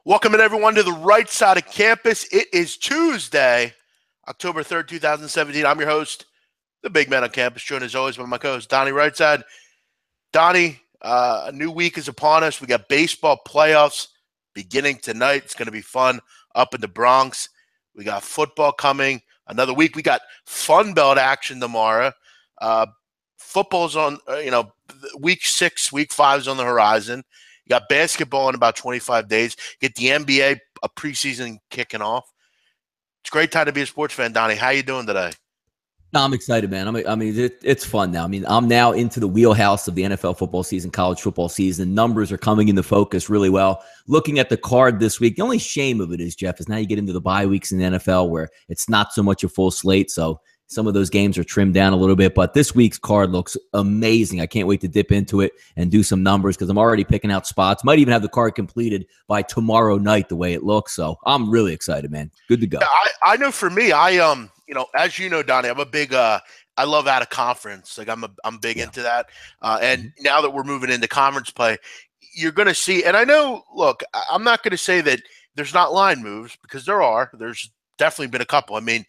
Welcome in everyone to the right side of campus. It is Tuesday, October 3rd, 2017. I'm your host, the big man on campus, joined as always by my co-host, Donnie Rightside. Donnie, a new week is upon us. We got baseball playoffs beginning tonight. It's going to be fun up in the Bronx. We got football coming another week. We got Fun Belt action tomorrow. Football's on, week 6, week 5 is on the horizon. You got basketball in about 25 days. Get the NBA a preseason kicking off. It's a great time to be a sports fan, Donnie. How you doing today? No, I'm excited, man. It's fun now. I'm now into the wheelhouse of the NFL football season, college football season. Numbers are coming into focus really well. Looking at the card this week, the only shame of it is, Jeff, is now you get into the bye weeks in the NFL where it's not so much a full slate. So some of those games are trimmed down a little bit, but this week's card looks amazing. I can't wait to dip into it and do some numbers because I'm already picking out spots. Might even have the card completed by tomorrow night the way it looks. So I'm really excited, man. Good to go. I know for me, as you know, Donnie, I'm a big I love out of conference. Like I'm big into that. And now that we're moving into conference play, you're going to see, and I know, look, I'm not going to say that there's not line moves because there's definitely been a couple. I mean,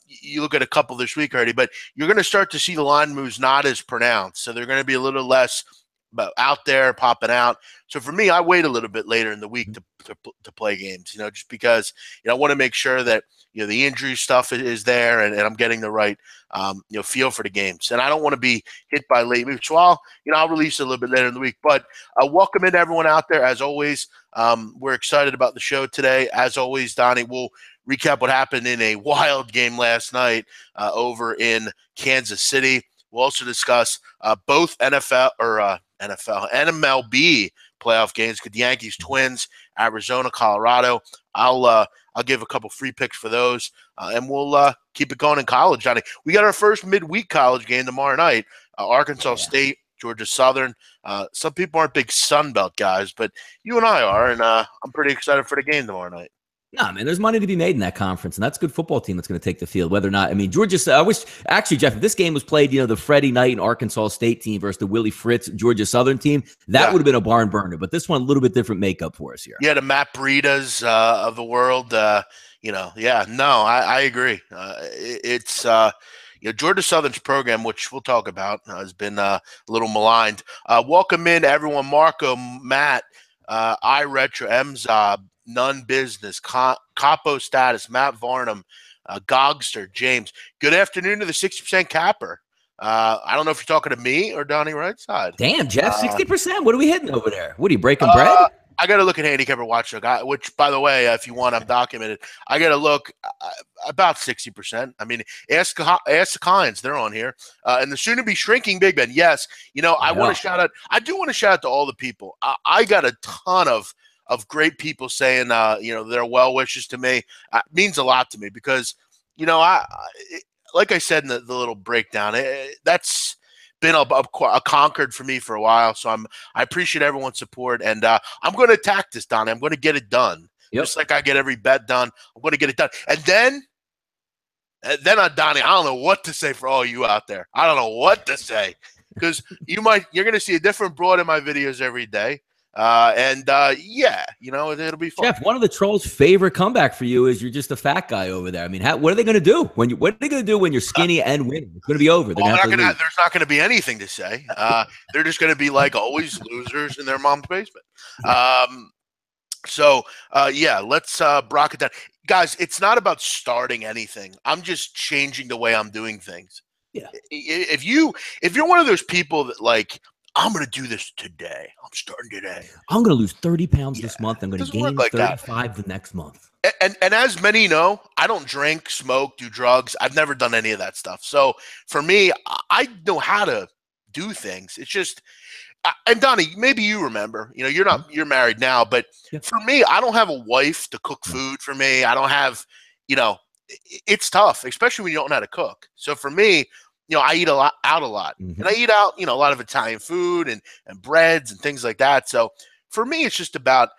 you look at a couple this week already, but you're going to start to see the line moves not as pronounced. So they're going to be a little less out there, popping out. So for me, I wait a little bit later in the week to play games, just because, I want to make sure that, the injury stuff is there and I'm getting the right, feel for the games. And I don't want to be hit by late moves. So I'll release it a little bit later in the week. But welcome in everyone out there. As always, we're excited about the show today. As always, Donnie, we'll recap what happened in a wild game last night over in Kansas City. We'll also discuss both NFL and MLB playoff games. The Yankees, Twins, Arizona, Colorado. I'll give a couple free picks for those, and we'll keep it going in college, Johnny. We got our first midweek college game tomorrow night. Arkansas State, Georgia Southern. Some people aren't big Sun Belt guys, but you and I are, and I'm pretty excited for the game tomorrow night. No, man, there's money to be made in that conference, and that's a good football team that's going to take the field. Whether or not, Georgia. I wish, actually, Jeff, if this game was played, the Freddie Knight and Arkansas State team versus the Willie Fritz Georgia Southern team, that would have been a barn burner. But this one, a little bit different makeup for us here. Yeah, the Matt Breidas of the world. I agree. It's Georgia Southern's program, which we'll talk about, has been a little maligned. Welcome in everyone, Marco, Matt, iRetro, Mzob, None Business, Capo Status, Matt Varnum, Gogster, James. Good afternoon to the 60% capper. I don't know if you're talking to me or Donnie Rightside. Damn, Jeff, 60%. What are we hitting over there? What are you breaking bread? I got to look at Handicapper Watchdog, which, by the way, if you want, I'm documented. I got to look about 60%. Ask the Collins. They're on here. And the soon-to-be shrinking Big Ben. Yes, I want to shout out. I do want to shout out to all the people. I got a ton of great people saying, their well wishes to me. It means a lot to me because, like I said in the little breakdown, that's been a conquered for me for a while. So I appreciate everyone's support, and I'm going to attack this, Donnie. I'm going to get it done. Yep. Just like I get every bet done. I'm going to get it done. And then Donnie, I don't know what to say for all you out there. I don't know what to say because you're going to see a different broad in my videos every day. It'll be fun. Jeff, one of the trolls' favorite comeback for you is you're just a fat guy over there. What are they going to do when you're skinny and winning? It's going to be over. There's not going to be anything to say. They're just going to be like always losers in their mom's basement. Let's brock it down, guys. It's not about starting anything. I'm just changing the way I'm doing things. Yeah. If you're one of those people that like, I'm going to do this today. I'm starting today. I'm going to lose 30 pounds this month. I'm going to gain 35 the next month. And as many know, I don't drink, smoke, do drugs. I've never done any of that stuff. So for me, I know how to do things. It's just, and Donnie, maybe you remember, you're married now, but for me, I don't have a wife to cook food for me. I don't have, it's tough, especially when you don't know how to cook. So for me, I eat out a lot, and I eat out, a lot of Italian food and breads and things like that. So for me, it's just about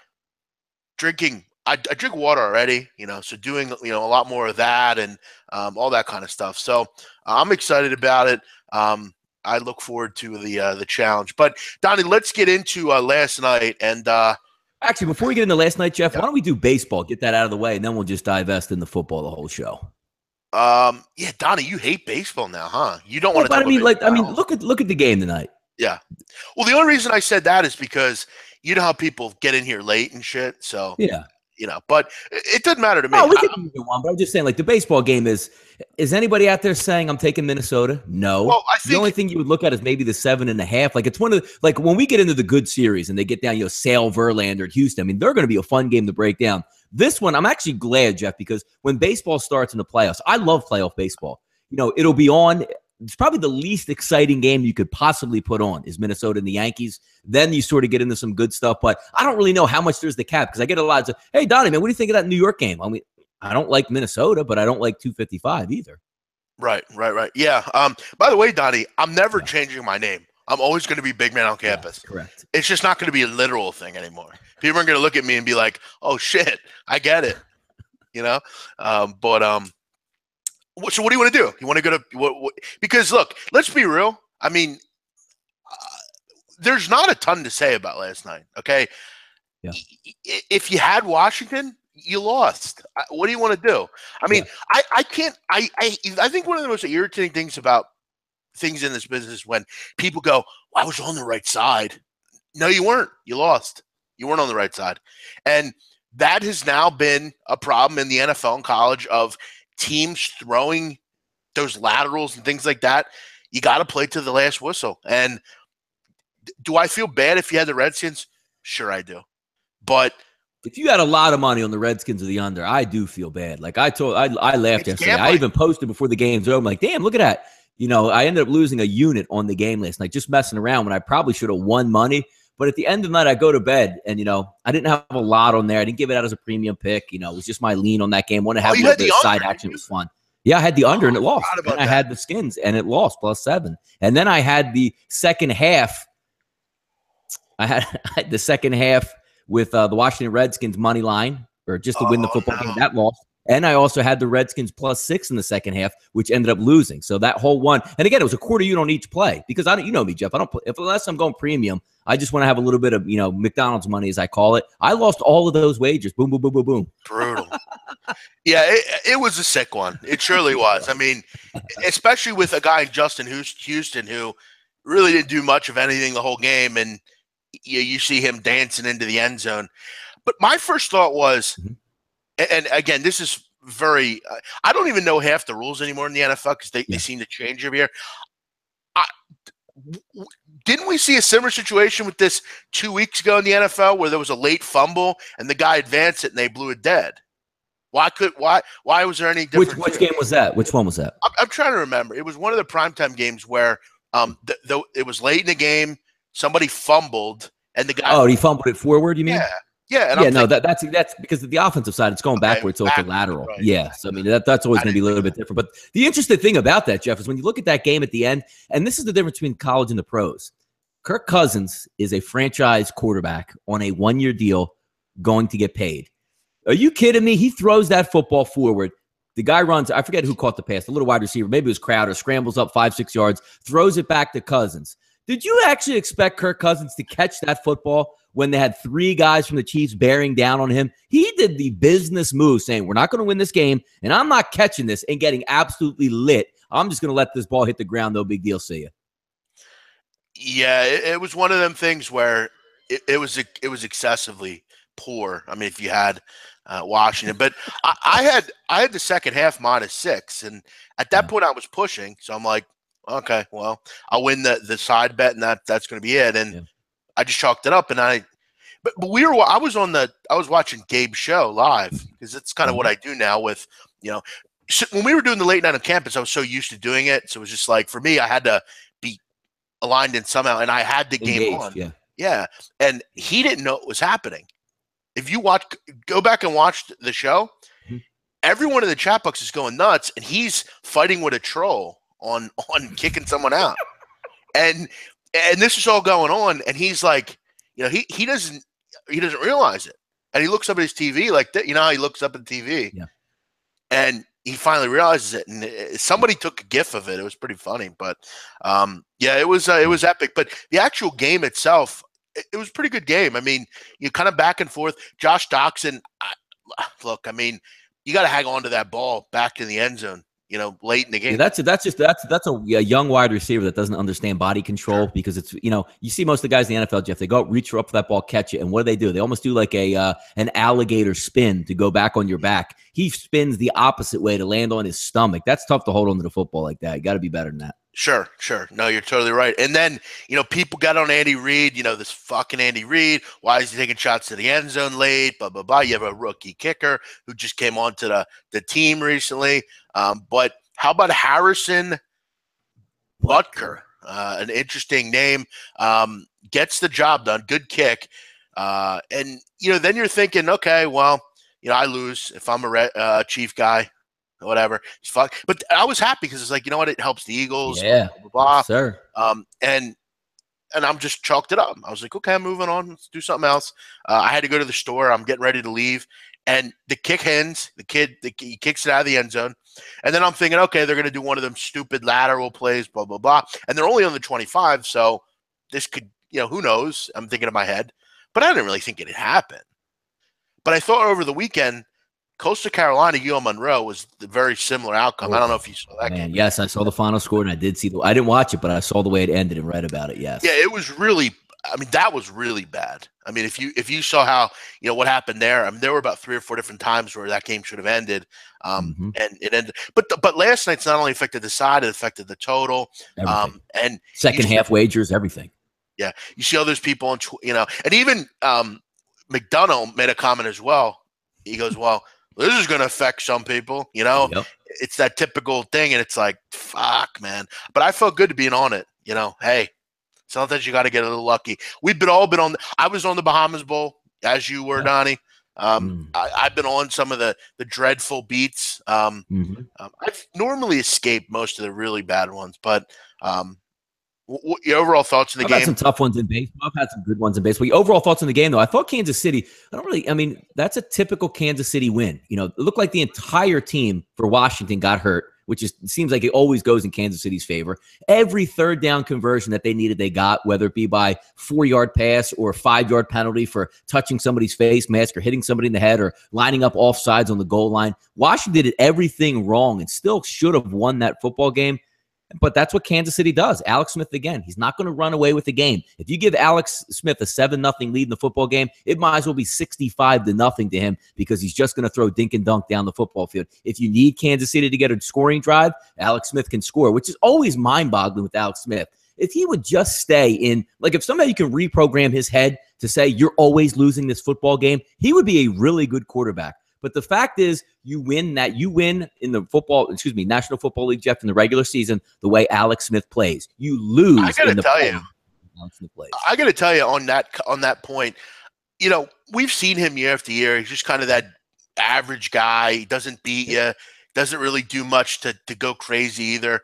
drinking. I drink water already, so doing, a lot more of that and all that kind of stuff. So I'm excited about it. I look forward to the challenge. But Donnie, let's get into last night. And Actually, before we get into last night, Jeff, Yeah. why don't we do baseball? Get that out of the way, and then we'll just divest into football the whole show. Yeah, Donnie, you hate baseball now, huh? You don't Well, want to but talk I about mean, baseball at all. look at the game tonight. Yeah. Well, the only reason I said that is because you know how people get in here late and shit. So, Yeah. but it doesn't matter to me. Oh, we can do one, but I'm just saying, like, the baseball game is anybody out there saying I'm taking Minnesota? No. Well, I The only think thing you would look at is maybe the 7.5. Like, it's one of the, like, when we get into the good series and they get down, Sale, Verlander, and Houston, I mean, they're going to be a fun game to break down. This one, I'm actually glad, Jeff, because when baseball starts in the playoffs, I love playoff baseball. It'll be on. It's probably the least exciting game you could possibly put on is Minnesota and the Yankees. Then you sort of get into some good stuff, but I don't really know how much there's the cap because I get a lot of, hey, Donnie, man, what do you think of that New York game? I mean, I don't like Minnesota, but I don't like 255 either. right. Yeah. By the way, Donnie, I'm never changing my name. I'm always going to be Big Man on Campus. Yeah, correct. It's just not going to be a literal thing anymore. People are going to look at me and be like, "Oh shit, I get it," So what do you want to do? You want to go to what? Because look, let's be real. I mean, there's not a ton to say about last night. Okay, Yeah. If you had Washington, you lost. What do you want to do? I mean, I can't. I think one of the most irritating things about things in this business is when people go, well, "I was on the right side." No, you weren't. You lost. You weren't on the right side, and that has now been a problem in the NFL and college of teams throwing those laterals and things like that. You got to play to the last whistle. And do I feel bad if you had the Redskins? Sure, I do. But if you had a lot of money on the Redskins or the under, I do feel bad. Like I laughed yesterday. Gambling. I even posted before the game's over. I'm like, damn, look at that. I ended up losing a unit on the game last night, just messing around when I probably should have won money. But at the end of the night, I go to bed and, I didn't have a lot on there. I didn't give it out as a premium pick. It was just my lean on that game. Want to have a little bit of side action. It was fun. Yeah, I had the under and it lost. And I had the Skins and it lost +7. And then I had the second half. I had the second half with the Washington Redskins money line or just to win the football game. That lost. And I also had the Redskins +6 in the second half, which ended up losing. So that whole one, and again, it was a quarter unit on each play because you know me, Jeff. I don't unless I'm going premium. I just want to have a little bit of McDonald's money, as I call it. I lost all of those wagers. Boom, boom, boom, boom, boom. Brutal. Yeah, it was a sick one. It surely was. I mean, especially with a guy Justin Houston who really didn't do much of anything the whole game, and you see him dancing into the end zone. But my first thought was. And again, this is very I don't even know half the rules anymore in the NFL because they seem to change every year. Didn't we see a similar situation with this 2 weeks ago in the NFL where there was a late fumble and the guy advanced it and they blew it dead? Why was there any difference? Which game was that? Which one was that? I'm trying to remember. It was one of the primetime games where it was late in the game, somebody fumbled and the guy he fumbled it forward, you mean? Yeah. And that's because of the offensive side, it's going backwards, so it's a lateral. Right. Yeah. So I mean that's always going to be a little bit different. But the interesting thing about that, Jeff, is when you look at that game at the end, and this is the difference between college and the pros. Kirk Cousins is a franchise quarterback on a 1-year deal going to get paid. Are you kidding me? He throws that football forward. The guy runs, I forget who caught the pass, the little wide receiver, maybe it was Crowder, scrambles up 5-6 yards, throws it back to Cousins. Did you actually expect Kirk Cousins to catch that football when they had 3 guys from the Chiefs bearing down on him? He did the business move saying, we're not going to win this game, and I'm not catching this and getting absolutely lit. I'm just going to let this ball hit the ground. No big deal. See ya. Yeah, it was one of them things where it was excessively poor. I mean, if you had Washington, but I had the second half -6, and at that point I was pushing, so I'm like, okay, well, I'll win the side bet, and that's going to be it. And I just chalked it up, and I was watching Gabe's show live because it's kind of what I do now with so when we were doing the late night on campus, I was so used to doing it, so it was just like for me, I had to be aligned in somehow, and I had the game on. Yeah, and he didn't know it was happening. If you go back and watch the show, everyone in the chat box is going nuts, and he's fighting with a troll on kicking someone out, and this is all going on, and he's like, he doesn't realize it, and he looks up at his TV like that. How he looks up at the TV, and he finally realizes it, and somebody took a gif of it. It was pretty funny, but it was epic. But the actual game itself, it was a pretty good game. I mean, you kind of back and forth. Josh Doxson, look, I mean, you got to hang on to that ball back in the end zone, late in the game. Yeah, that's a young wide receiver that doesn't understand body control because it's, you see most of the guys in the NFL, Jeff, they go reach up for that ball, catch it, and what do? They almost do like an alligator spin to go back on your back. He spins the opposite way to land on his stomach. That's tough to hold onto the football like that. You got to be better than that. Sure. No, you're totally right. And then, people got on Andy Reid, this fucking Andy Reid. Why is he taking shots to the end zone late? Blah, blah, blah. You have a rookie kicker who just came onto the team recently. But how about Harrison Butker? An interesting name. Gets the job done. Good kick. And, then you're thinking, okay, well, I lose if I'm a Chief guy. Whatever, it's fun. But I was happy because it's like, you know what? It helps the Eagles. Yeah, blah, blah, blah. Sir. And I'm just chalked it up. I was like, okay, I'm moving on. Let's do something else. I had to go to the store. I'm getting ready to leave, and the kick ends. He kicks it out of the end zone, and then I'm thinking, okay, they're going to do one of them stupid lateral plays, blah blah blah, and they're only on the 25, so this could, who knows? I'm thinking in my head, but I didn't really think it'd happen. But I thought over the weekend, Coastal Carolina, UL Monroe was the very similar outcome. I don't know if you saw that game. Yes, I saw the final score, and I did see I didn't watch it, but I saw the way it ended and read about it. Yes. Yeah, it was really. I mean, that was really bad. I mean, if you saw how what happened there, I mean, there were about 3 or 4 different times where that game should have ended, and it ended. But last night's not only affected the side, it affected the total, and second half wagers, everything. Yeah, you see all those people on, and even McDonough made a comment as well. He goes, well, this is going to affect some people, Yep. It's that typical thing, and it's like, fuck, man. But I felt good to being on it, Hey, sometimes you got to get a little lucky. We've all been on. I was on the Bahamas Bowl, as you were, Donnie. I've been on some of the dreadful beats. I've normally escaped most of the really bad ones, but what your overall thoughts in the game? I've had some tough ones in baseball. I've had some good ones in baseball. Your overall thoughts in the game, though? I thought Kansas City, that's a typical Kansas City win. It looked like the entire team for Washington got hurt, which it seems like it always goes in Kansas City's favor. Every third down conversion that they needed, they got, whether it be by 4-yard pass or 5-yard penalty for touching somebody's face mask or hitting somebody in the head or lining up off sides on the goal line. Washington did everything wrong and still should have won that football game. But that's what Kansas City does. Alex Smith, again, he's not going to run away with the game. If you give Alex Smith a 7-0 lead in the football game, it might as well be 65-0 to him because he's just going to throw dink and dunk down the football field. If you need Kansas City to get a scoring drive, Alex Smith can score, which is always mind-boggling with Alex Smith. If he would just stay in, like if somebody can reprogram his head to say you're always losing this football game, he would be a really good quarterback. But the fact is, you win in the National Football League, Jeff, in the regular season, the way Alex Smith plays. You lose. I got to tell you on that point, we've seen him year after year. He's just kind of that average guy. He doesn't beat you, doesn't really do much to go crazy either.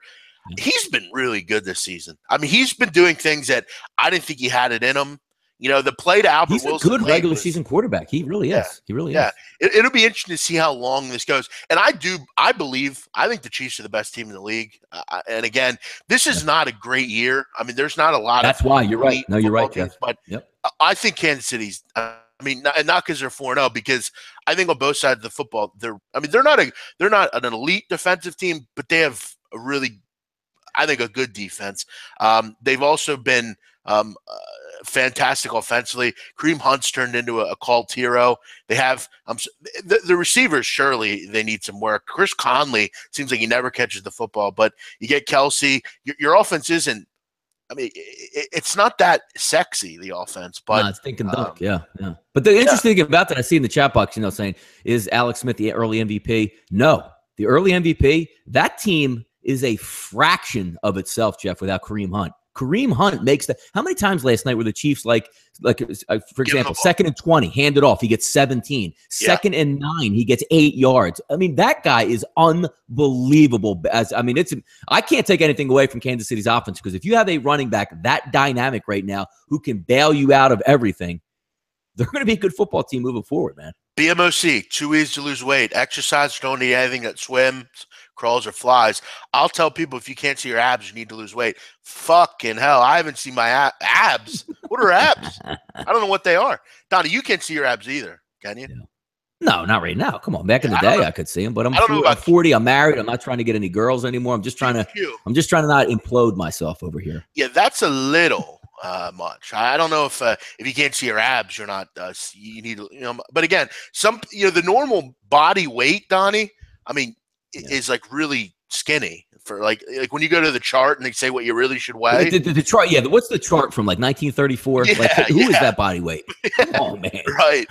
He's been really good this season. I mean, he's been doing things that I didn't think he had it in him. The play to Albert Wilson. He's a good regular season quarterback. He really is. He really is. It'll be interesting to see how long this goes. And I think the Chiefs are the best team in the league. And again, this is not a great year. I mean, there's not a lot That's why you're right. No, you're right, Jeff. But I think Kansas City's, not because they're 4-0, because I think on both sides of the football, they're not an elite defensive team, but they have a really, I think, a good defense. They've also been fantastic offensively. Kareem Hunt's turned into a cult hero. They have the receivers. Surely they need some work. Chris Conley seems like he never catches the football, but you get Kelsey. Your offense isn't. I mean, it's not that sexy, the offense, but it's think and dunk. Yeah. But the interesting thing about that, I see in the chat box, saying, is Alex Smith the early MVP? No, the early MVP. That team is a fraction of itself, Jeff, without Kareem Hunt. Kareem Hunt makes that. How many times last night were the Chiefs for example, 2nd and 20, hand it off, he gets 17. 2nd and 9, he gets 8 yards. I mean, that guy is unbelievable. I can't take anything away from Kansas City's offense because if you have a running back that dynamic right now who can bail you out of everything, they're going to be a good football team moving forward, man. BMOC, 2 ways to lose weight. Exercise, don't eat anything that swims, crawls, or flies. I'll tell people if you can't see your abs, you need to lose weight. Fucking hell, I haven't seen my abs. What are abs? I don't know what they are. Donnie, you can't see your abs either, can you? Yeah. No, not right now. Come on, back in the I don't day, know. I could see him, but I'm I don't know about 40. I'm married. I'm not trying to get any girls anymore. I'm just trying to not implode myself over here. Yeah, that's a little much. I don't know if you can't see your abs, you're not. You need to, But again, the normal body weight, Donnie. I mean, is like really skinny for like when you go to the chart and they say what you really should weigh. The chart, yeah. What's the chart from like 1934? Yeah, like who is that body weight? Oh man, right.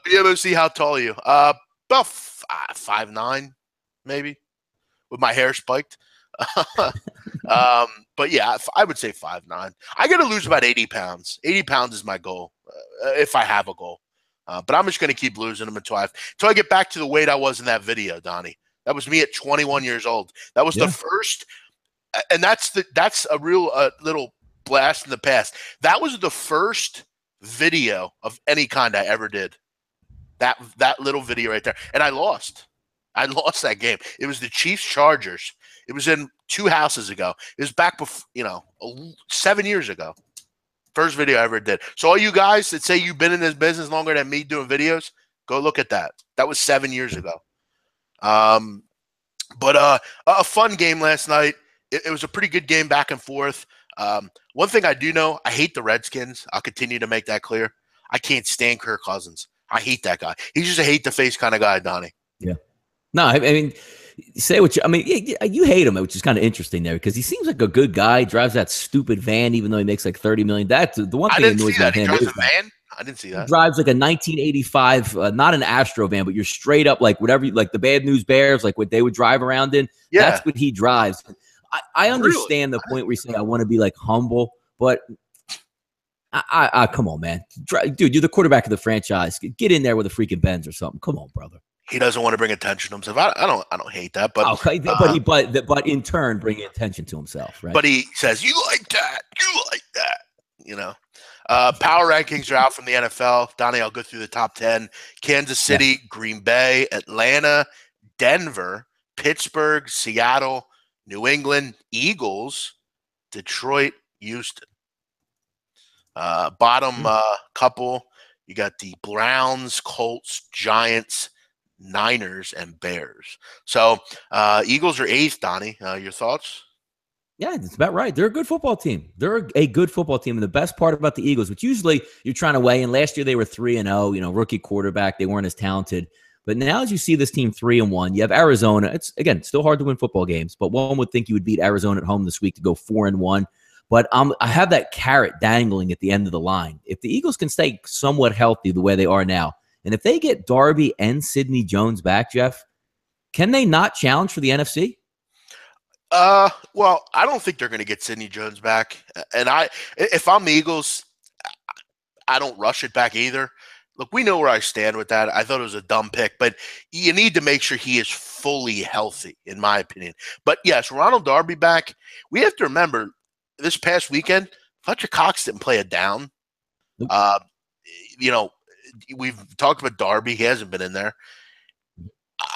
BMOC, how tall are you? About 5'9", maybe, with my hair spiked. But yeah, I would say 5'9". I got to lose about 80 pounds. 80 pounds is my goal, if I have a goal. But I'm just going to keep losing them until I get back to the weight I was in that video, Donnie. That was me at 21 years old. That was the first, and that's a real little blast in the past. That was the first video of any kind I ever did. That little video right there, and I lost. I lost that game. It was the Chiefs Chargers. It was in 2 houses ago. It was back before, 7 years ago. First video I ever did. So all you guys that say you've been in this business longer than me doing videos, go look at that. That was 7 years ago. But a fun game last night. It was a pretty good game back and forth. One thing I do know, I hate the Redskins. I'll continue to make that clear. I can't stand Kirk Cousins. I hate that guy. He's just a hate-the-face kind of guy, Donnie. Yeah. No, I mean, say what you hate him, which is kind of interesting there because he seems like a good guy. He drives that stupid van, even though he makes like $30 million. That's the one thing that annoys me about him. He drives a van? I didn't see that. He drives like a 1985, not an Astro van, but you're straight up like whatever, like the Bad News Bears, like what they would drive around in. Yeah. That's what he drives. I understand the point where you say I want to be like humble, but I come on, man, dude, you're the quarterback of the franchise. Get in there with a freaking Benz or something. Come on, brother. He doesn't want to bring attention to himself. I don't hate that, but okay, but in turn bring attention to himself, right? But he says, "You like that? You like that?" Power rankings are out from the NFL. Donnie, I'll go through the top 10. Kansas City, Green Bay, Atlanta, Denver, Pittsburgh, Seattle, New England, Eagles, Detroit, Houston. Bottom couple, you got the Browns, Colts, Giants, Niners, and Bears. So Eagles are 8th, Donnie. Your thoughts? Yeah, it's about right. They're a good football team. They're a good football team. And the best part about the Eagles, which usually you're trying to weigh in, last year they were 3-0, rookie quarterback. They weren't as talented. But now as you see this team 3-1, you have Arizona. It's, again, still hard to win football games, but one would think you would beat Arizona at home this week to go 4-1. But I have that carrot dangling at the end of the line. If the Eagles can stay somewhat healthy the way they are now, and if they get Darby and Sidney Jones back, Jeff, can they not challenge for the NFC? Well, I don't think they're going to get Sidney Jones back. And if I'm the Eagles, I don't rush it back either. Look, we know where I stand with that. I thought it was a dumb pick, but you need to make sure he is fully healthy, in my opinion. But yes, Ronald Darby back. We have to remember this past weekend, Fletcher Cox didn't play a down. Nope. We've talked about Darby. He hasn't been in there.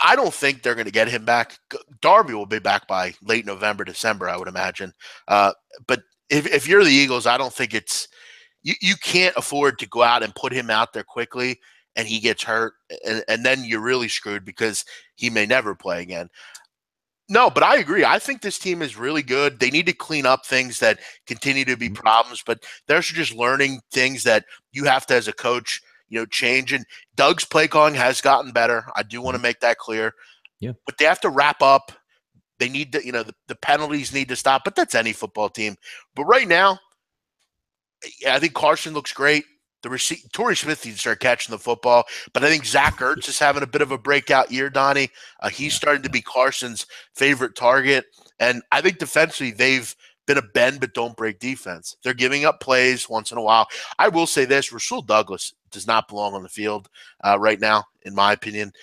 I don't think they're going to get him back. Darby will be back by late November, December, I would imagine. But if you're the Eagles, I don't think it's you can't afford to go out and put him out there quickly and he gets hurt, and then you're really screwed because he may never play again. No, but I agree. I think this team is really good. They need to clean up things that continue to be problems, but they're just learning things that you have to, as a coach, change. And Doug's play calling has gotten better. I do want to make that clear. Yeah. But they have to wrap up. They need to, the penalties need to stop, but that's any football team. But right now, I think Carson looks great. Torrey Smith needs to start catching the football, but I think Zach Ertz is having a bit of a breakout year, Donnie. He's starting to be Carson's favorite target, and I think defensively they've been a bend but don't break defense. They're giving up plays once in a while. I will say this: Rasul Douglas does not belong on the field right now, in my opinion.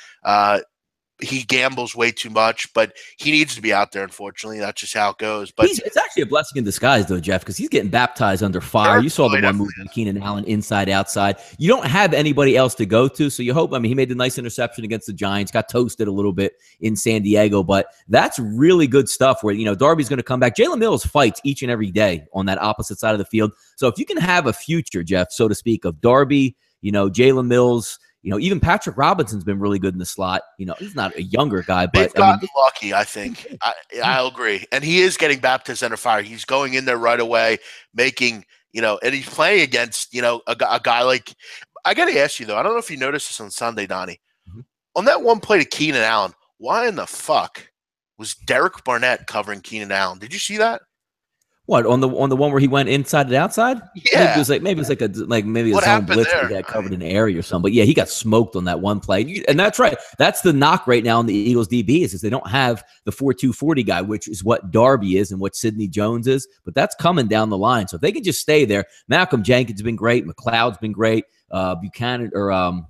he gambles way too much, but he needs to be out there. Unfortunately, that's just how it goes. But it's actually a blessing in disguise, though, Jeff, because he's getting baptized under fire. You saw the one move from Keenan Allen inside, outside. You don't have anybody else to go to, so you hope. I mean, he made the nice interception against the Giants, got toasted a little bit in San Diego, but that's really good stuff where, Darby's going to come back. Jalen Mills fights each and every day on that opposite side of the field. So if you can have a future, Jeff, so to speak, of Darby, Jalen Mills, even Patrick Robinson's been really good in the slot. He's not a younger guy, but they've gotten lucky, I think. I'll agree. And he is getting baptized under fire. He's going in there right away, making, and he's playing against, a guy like – I got to ask you, though. I don't know if you noticed this on Sunday, Donnie. Mm-hmm. On that one play to Keenan Allen, why in the fuck was Derek Barnett covering Keenan Allen? Did you see that? What, on the one where he went inside and outside? Yeah, maybe it was a zone blitz where he got covered in the area or something. But yeah, he got smoked on that one play, and that's right. That's the knock right now on the Eagles DB is they don't have the 4.2 40 guy, which is what Darby is and what Sidney Jones is. But that's coming down the line, so if they can just stay there. Malcolm Jenkins has been great. McLeod's been great. Buchanan or what am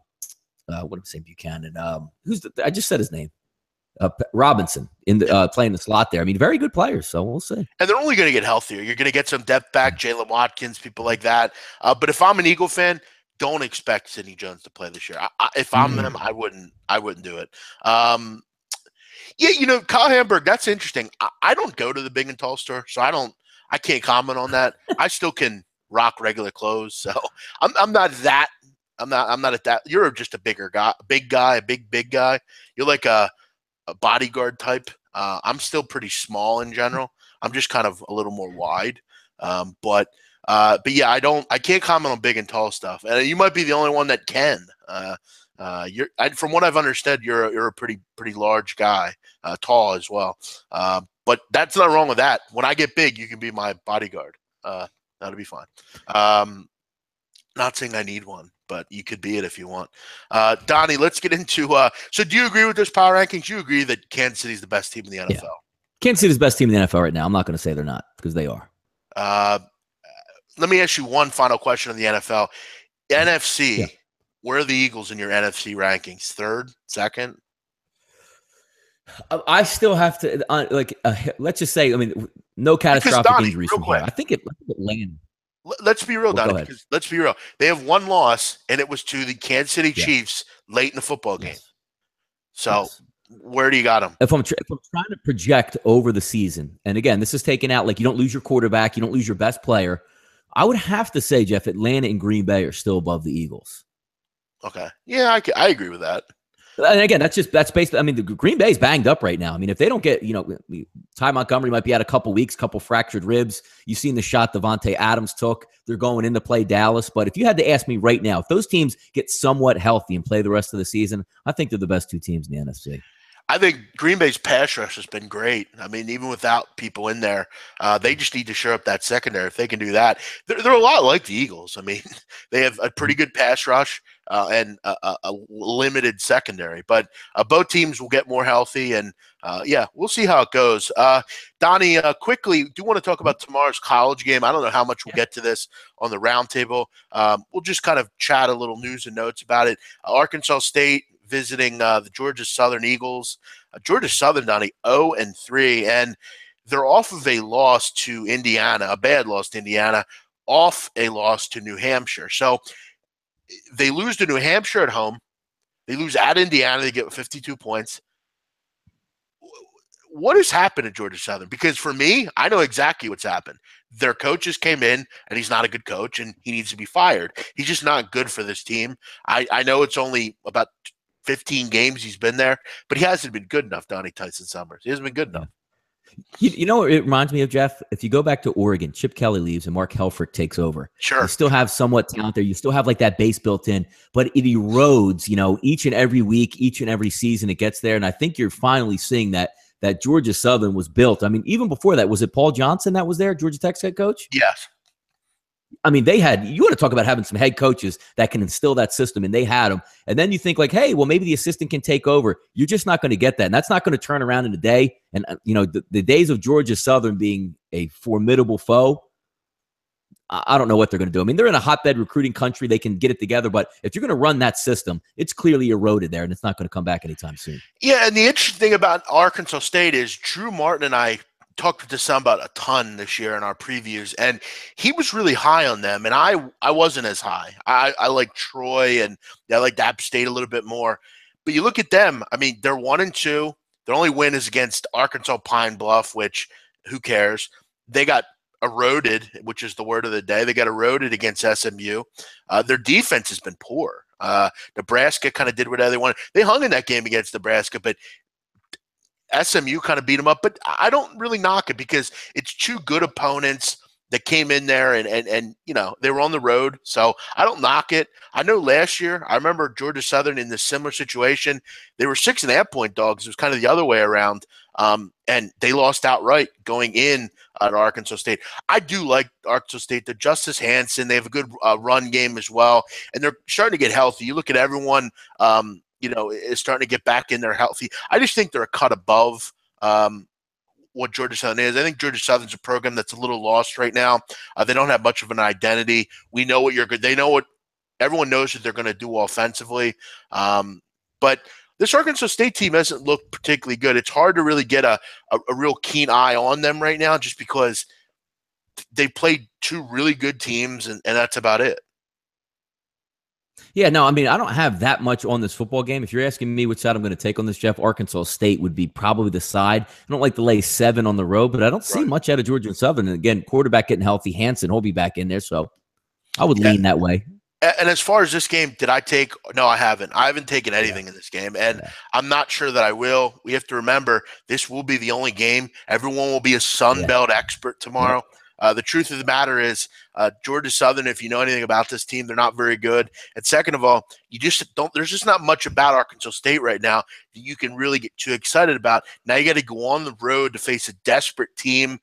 I saying? Buchanan. I just said his name. Robinson in the playing the slot there. I mean, very good players, so we'll see. And they're only going to get healthier. You're going to get some depth back, Jalen Watkins, people like that. But if I'm an Eagle fan, don't expect Sidney Jones to play this year. If I'm them, I wouldn't do it. Yeah, Kyle Hamburg, that's interesting. I don't go to the big and tall store, so I can't comment on that. I still can rock regular clothes, so I'm not at that. You're just a big guy. You're like a bodyguard type. I'm still pretty small in general. I'm just kind of a little more wide. But yeah, I can't comment on big and tall stuff. And you might be the only one that can. From what I've understood, you're a pretty large guy, tall as well. But that's not wrong with that. When I get big, you can be my bodyguard. That'll be fine. Not saying I need one, but you could be it if you want. Donnie, let's get into so do you agree with those power rankings? You agree that Kansas City's the best team in the NFL? Yeah. Kansas City's the best team in the NFL right now. I'm not going to say they're not, because they are. Let me ask you one final question on the NFL. NFC, yeah. Where are the Eagles in your NFC rankings? Third, second? I still have to let's just say, I mean, no catastrophic injuries from here. I think it landed. Let's be real, Donnie, because let's be real. They have one loss, and it was to the Kansas City Chiefs late in the football game. Yes. So where do you got them? If I'm trying to project over the season, and again, this is taken out, like you don't lose your quarterback, you don't lose your best player, I would have to say, Jeff, Atlanta and Green Bay are still above the Eagles. Okay. Yeah, I agree with that. And again, that's based. I mean, the Green Bay's banged up right now. I mean, if they don't get, Ty Montgomery might be out a couple weeks, couple fractured ribs. You've seen the shot Devontae Adams took. They're going in to play Dallas. But if you had to ask me right now, if those teams get somewhat healthy and play the rest of the season, I think they're the best two teams in the NFC. I think Green Bay's pass rush has been great. I mean, even without people in there, they just need to shore up that secondary. If they can do that, they're a lot like the Eagles. I mean, they have a pretty good pass rush and a limited secondary. But both teams will get more healthy, and we'll see how it goes. Donnie, quickly, do you want to talk about tomorrow's college game? I don't know how much we'll get to this on the roundtable. We'll just kind of chat a little news and notes about it. Arkansas State visiting the Georgia Southern Eagles. Georgia Southern, Donnie, 0-3, and they're off of a loss to Indiana, a bad loss to Indiana, off a loss to New Hampshire. So they lose to New Hampshire at home. They lose at Indiana. They get 52 points. What has happened at Georgia Southern? Because for me, I know exactly what's happened. Their coaches came in, and he's not a good coach, and he needs to be fired. He's just not good for this team. I know it's only about 15 games he's been there, but he hasn't been good enough, Donnie Tyson Summers. He hasn't been good enough. You know what it reminds me of, Jeff? If you go back to Oregon, Chip Kelly leaves and Mark Helfrich takes over. Sure. You still have somewhat talent there. You still have like that base built in, but it erodes, each and every week, each and every season it gets there. And I think you're finally seeing that Georgia Southern was built. I mean, even before that, was it Paul Johnson that was there, Georgia Tech's head coach? Yes. I mean, you want to talk about having some head coaches that can instill that system, and they had them. And then you think like, hey, well, maybe the assistant can take over. You're just not going to get that. And that's not going to turn around in a day. And, the days of Georgia Southern being a formidable foe, I don't know what they're going to do. I mean, they're in a hotbed recruiting country. They can get it together. But if you're going to run that system, it's clearly eroded there, and it's not going to come back anytime soon. Yeah, and the interesting thing about Arkansas State is Drew Martin and I talked to Sam about a ton this year in our previews, and he was really high on them, and I wasn't as high. I like Troy, and I liked App State a little bit more. But you look at them, I mean, they're 1-2. Their only win is against Arkansas Pine Bluff, which who cares? They got eroded, which is the word of the day. They got eroded against SMU. Their defense has been poor. Nebraska kind of did whatever they wanted. They hung in that game against Nebraska, but SMU kind of beat them up. But I don't really knock it because it's two good opponents that came in there and you know, they were on the road. So I don't knock it. I know last year, I remember Georgia Southern in this similar situation. They were 6.5-point dogs. It was kind of the other way around. And they lost outright going in to Arkansas State. I do like Arkansas State. They're Justice Hansen. They have a good run game as well. And they're starting to get healthy. You look at everyone, you know, is starting to get back in there healthy. I just think they're a cut above what Georgia Southern is. I think Georgia Southern's a program that's a little lost right now. They don't have much of an identity. We know what you're good. They know what everyone knows that they're going to do offensively. But this Arkansas State team doesn't look particularly good. It's hard to really get a real keen eye on them right now just because they played two really good teams, and that's about it. Yeah, no, I mean, I don't have that much on this football game. If you're asking me which side I'm going to take on this, Jeff, Arkansas State would be probably the side. I don't like to lay 7 on the road, but I don't see much out of Georgia and Southern. And again, quarterback getting healthy, Hansen, he'll be back in there. So I would lean that way. And as far as this game, did I take – no, I haven't. I haven't taken anything in this game, and I'm not sure that I will. We have to remember this will be the only game. Everyone will be a Sun Belt expert tomorrow. The truth of the matter is Georgia Southern, if you know anything about this team, they're not very good. And second of all, you just don't – there's just not much about Arkansas State right now that you can really get too excited about. Now you got to go on the road to face a desperate team.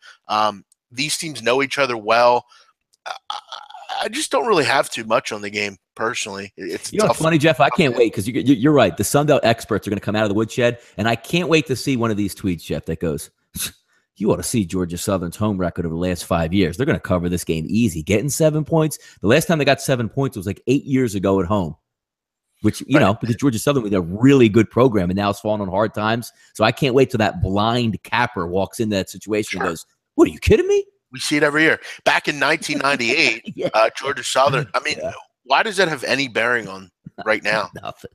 These teams know each other well. I just don't really have too much on the game personally. It's you know what's funny, Jeff? I can't wait because you're right. The Sunbelt experts are going to come out of the woodshed, and I can't wait to see one of these tweets, Jeff, that goes, "You ought to see Georgia Southern's home record over the last 5 years. They're going to cover this game easy, getting 7 points. The last time they got 7 points was like 8 years ago at home." Which, you know, because Georgia Southern was a really good program, and now it's falling on hard times. So I can't wait till that blind capper walks into that situation and goes, "What, are you kidding me?" We see it every year. Back in 1998, Georgia Southern. I mean, why does that have any bearing on right now? Nothing.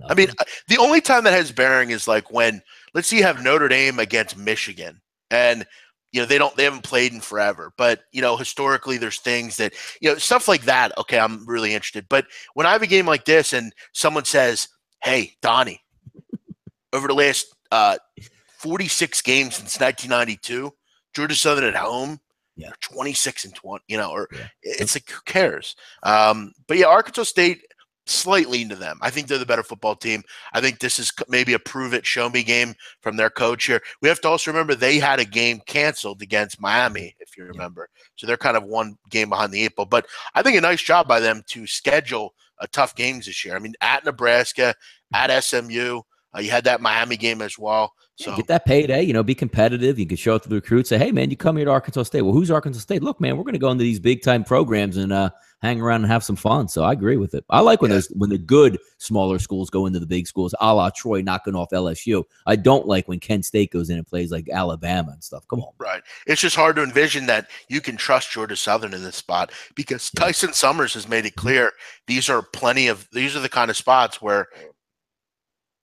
I mean, the only time that has bearing is like when, let's see, you have Notre Dame against Michigan, and you know they haven't played in forever. But you know, historically, there's things that stuff like that. Okay, I'm really interested. But when I have a game like this, and someone says, "Hey, Donnie, over the last 46 games since 1992, Georgia Southern at home." 26-20, it's like, who cares? But yeah, Arkansas State, slightly into them. I think they're the better football team. I think this is maybe a prove it, show me game from their coach here. We have to also remember they had a game canceled against Miami, if you remember. So they're kind of one game behind the 8 ball. But I think a nice job by them to schedule tough games this year. I mean, at Nebraska, at SMU, you had that Miami game as well. So get that payday, be competitive. You can show it to the recruits. Say, hey, man, you come here to Arkansas State. Well, who's Arkansas State? Look, man, we're going to go into these big-time programs and hang around and have some fun. So I agree with it. I like when the good smaller schools go into the big schools, a la Troy knocking off LSU. I don't like when Kent State goes in and plays like Alabama and stuff. Come on. Right. It's just hard to envision that you can trust Georgia Southern in this spot because Tyson Summers has made it clear these are the kind of spots where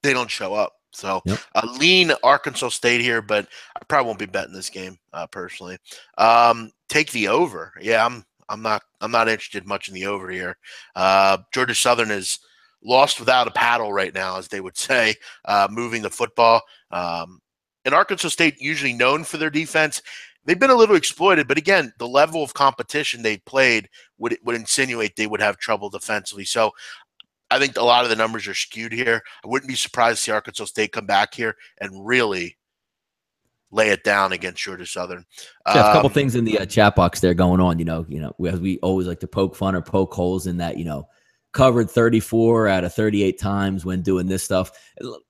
they don't show up. So lean Arkansas State here, but I probably won't be betting this game personally. Take the over. Yeah, I'm not interested much in the over here. Georgia Southern is lost without a paddle right now, as they would say, moving the football. And Arkansas State, usually known for their defense, they've been a little exploited. But again, the level of competition they played would insinuate they would have trouble defensively. So I think a lot of the numbers are skewed here. I wouldn't be surprised to see Arkansas State come back here and really lay it down against Georgia Southern. Jeff, a couple things in the chat box there going on. As we always like to poke fun or poke holes in that. Covered 34 out of 38 times when doing this stuff.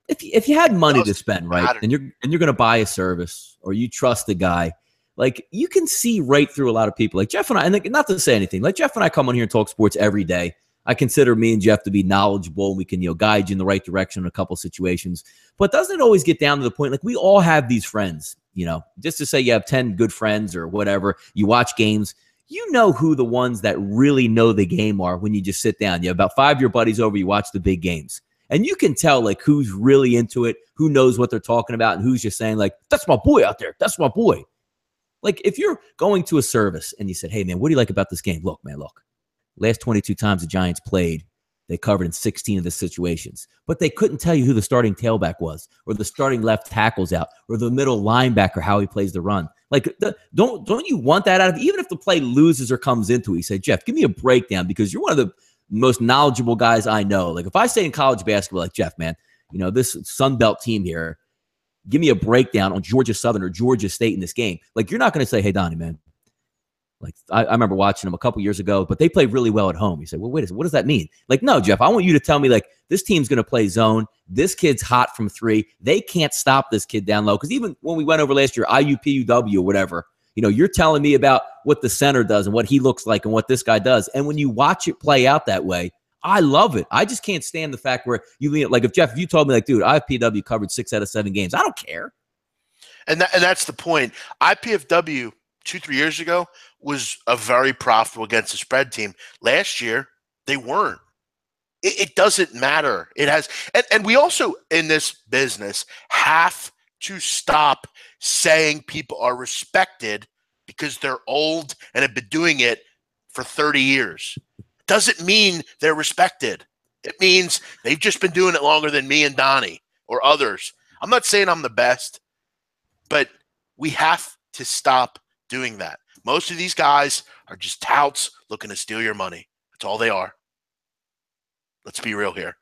If you had money to spend, right, and you're going to buy a service or you trust the guy, like you can see right through a lot of people. Like Jeff and I, and not to say anything, like Jeff and I come on here and talk sports every day. I consider me and Jeff to be knowledgeable, and we can, guide you in the right direction in a couple situations. But doesn't it always get down to the point, like we all have these friends, just to say you have 10 good friends or whatever, you watch games, you know who the ones that really know the game are when you just sit down. You have about 5 of your buddies over, you watch the big games. And you can tell like who's really into it, who knows what they're talking about, and who's just saying like, that's my boy out there. That's my boy. Like if you're going to a service and you said, hey man, what do you like about this game? Look, man, look. Last 22 times the Giants played, they covered in 16 of the situations. But they couldn't tell you who the starting tailback was, or the starting left tackle's out, or the middle linebacker, how he plays the run. Like, don't you want that out of, even if the play loses or comes into it, you say, Jeff, give me a breakdown, because you're one of the most knowledgeable guys I know. Like if I say in college basketball, like, Jeff, man, this Sun Belt team here, give me a breakdown on Georgia Southern or Georgia State in this game. Like you're not going to say, hey, Donnie, man, like I remember watching them a couple years ago, but they played really well at home. You say, well, wait a second, what does that mean? Like, no, Jeff, I want you to tell me like this team's going to play zone. This kid's hot from 3. They can't stop this kid down low. Because even when we went over last year, IUPUW or whatever, you're telling me about what the center does and what he looks like and what this guy does. And when you watch it play out that way, I love it. I just can't stand the fact where like if you told me like, dude, IPFW covered 6 out of 7 games, I don't care. And that's the point. IPFW 2-3 years ago was a very profitable against the spread team. Last year, they weren't. It doesn't matter. It has, and we also in this business have to stop saying people are respected because they're old and have been doing it for 30 years. Doesn't mean they're respected. It means they've just been doing it longer than me and Donnie or others. I'm not saying I'm the best, but we have to stop doing that. Most of these guys are just touts looking to steal your money. That's all they are. Let's be real here.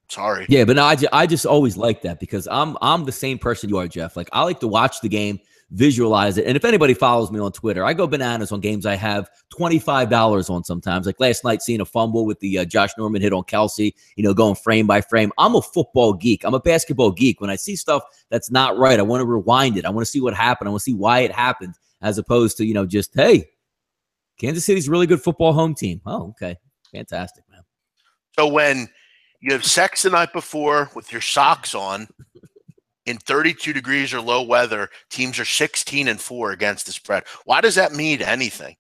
Sorry. Yeah, but no, I just always like that because I'm the same person you are, Jeff. Like I like to watch the game, visualize it. And if anybody follows me on Twitter, I go bananas on games I have $25 on sometimes. Like last night, seeing a fumble with the Josh Norman hit on Kelsey, going frame by frame. I'm a football geek. I'm a basketball geek. When I see stuff that's not right, I want to rewind it. I want to see what happened. I want to see why it happened, as opposed to, just, hey, Kansas City's a really good football home team. Oh, okay. Fantastic, man. So when you have sex the night before with your socks on in 32 degrees or low weather, teams are 16-4 against the spread. Why does that mean anything?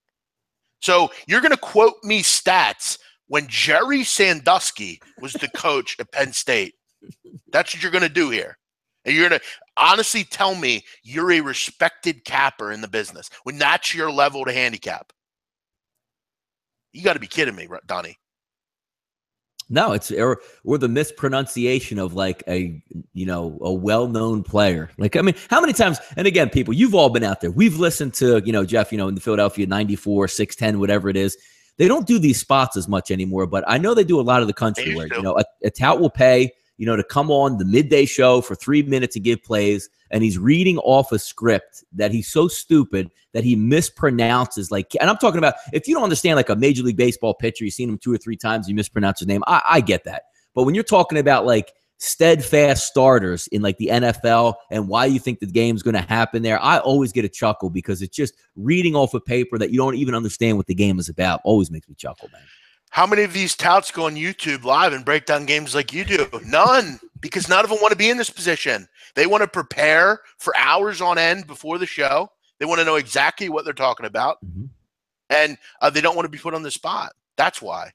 So you're going to quote me stats when Jerry Sandusky was the coach at Penn State. That's what you're going to do here. And you're going to honestly tell me you're a respected capper in the business when that's your level to handicap. You got to be kidding me, Donnie. No, it's or the mispronunciation of like a well-known player. Like, I mean, how many times, and again, people, you've all been out there. We've listened to, Jeff, in the Philadelphia 94, 610, whatever it is. They don't do these spots as much anymore, but I know they do a lot of the country where, a tout will pay, to come on the midday show for 3 minutes to give plays, and he's reading off a script that he's so stupid that he mispronounces. Like, and I'm talking about, if you don't understand like a Major League Baseball pitcher, you've seen him 2 or 3 times, you mispronounce his name. I get that. But when you're talking about like steadfast starters in like the NFL and why you think the game's going to happen there, I always get a chuckle because it's just reading off a paper that you don't even understand what the game is about. Always makes me chuckle, man. How many of these touts go on YouTube live and break down games like you do? None, because none of them want to be in this position. They want to prepare for hours on end before the show. They want to know exactly what they're talking about, and they don't want to be put on the spot. That's why.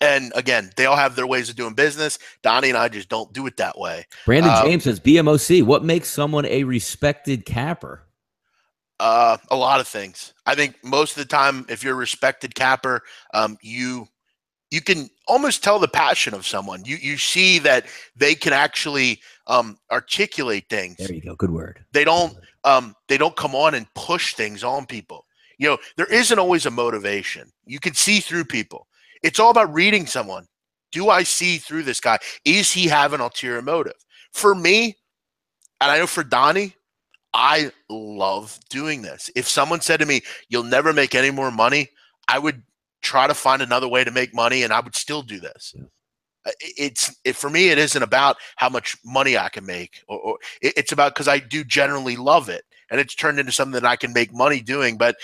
And again, they all have their ways of doing business. Donnie and I just don't do it that way. Brandon James says, BMOC, what makes someone a respected capper? A lot of things. I think most of the time, if you're a respected capper, you can almost tell the passion of someone. You see that they can actually articulate things. There you go. Good word. They don't come on and push things on people. There isn't always a motivation. You can see through people. It's all about reading someone. Do I see through this guy? Is he have an ulterior motive? For me, and I know for Donnie, I love doing this. If someone said to me, you'll never make any more money, I would try to find another way to make money, and I would still do this. For me, it isn't about how much money I can make, or it's about, because I do generally love it, and it's turned into something that I can make money doing. But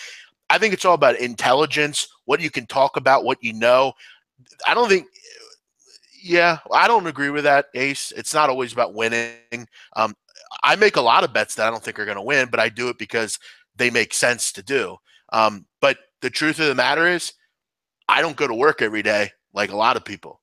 I think it's all about intelligence, what you can talk about, what you know. I don't think, yeah, I don't agree with that, Ace. It's not always about winning. Um, I make a lot of bets that I don't think are going to win, but I do it because they make sense to do. But the truth of the matter is, I don't go to work every day like a lot of people.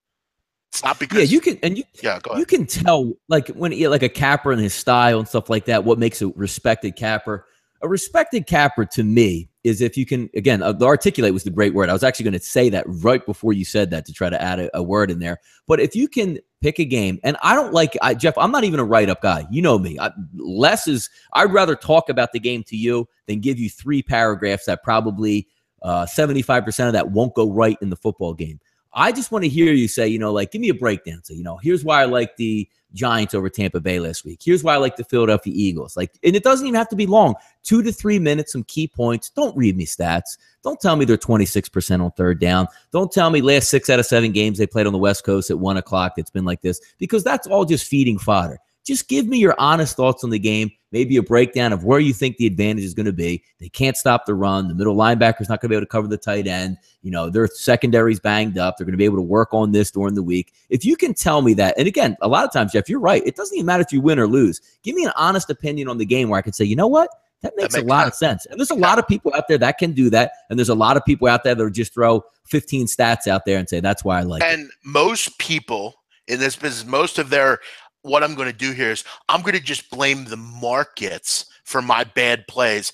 It's not because you can, and yeah, go ahead. You can tell, like when like a capper and his style and stuff like that, what makes a respected capper. A respected capper to me is if you can, again, the articulate was the great word. I was actually going to say that right before you said that to try to add a word in there. But if you can pick a game, and I don't like, Jeff, I'm not even a write-up guy. You know me. I'd rather talk about the game to you than give you 3 paragraphs that probably 75% of that won't go right in the football game. I just want to hear you say, like, give me a breakdown. So, here's why I like the Giants over Tampa Bay last week. Here's why I like the Philadelphia Eagles. Like, and it doesn't even have to be long. 2 to 3 minutes, some key points. Don't read me stats. Don't tell me they're 26% on third down. Don't tell me last 6 out of 7 games they played on the West Coast at 1 o'clock. It's been like this, because that's all just feeding fodder. Just give me your honest thoughts on the game, maybe a breakdown of where you think the advantage is going to be. They can't stop the run. The middle linebacker's not going to be able to cover the tight end. Their secondary's banged up. They're going to be able to work on this during the week. If you can tell me that, and again, a lot of times, Jeff, you're right. It doesn't even matter if you win or lose. Give me an honest opinion on the game where I can say, you know what? That makes a lot of sense. And there's a lot of people out there that can do that. And there's a lot of people out there that will just throw 15 stats out there and say, that's why I like it. And most people in this business, most of their – what I'm going to do here is I'm going to just blame the markets for my bad plays.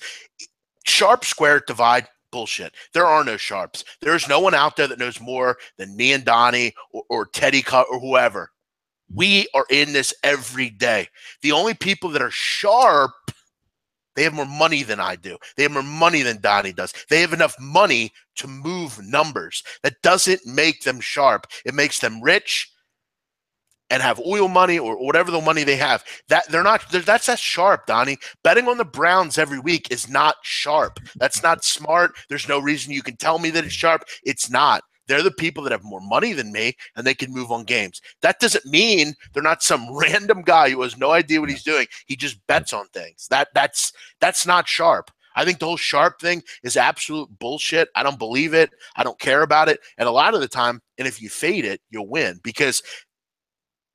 Sharp, square, divide, bullshit. There are no sharps. There's no one out there that knows more than me and Donnie or Teddy or whoever. We are in this every day. The only people that are sharp, they have more money than I do. They have more money than Donnie does. They have enough money to move numbers. That doesn't make them sharp. It makes them rich and have oil money or whatever the money they have. That's sharp, Donnie. Betting on the Browns every week is not sharp. That's not smart. There's no reason you can tell me that it's sharp. It's not. They're the people that have more money than me, and they can move on games. That doesn't mean they're not some random guy who has no idea what he's doing. He just bets on things. That's not sharp. I think the whole sharp thing is absolute bullshit. I don't believe it. I don't care about it. And a lot of the time, and if you fade it, you'll win, because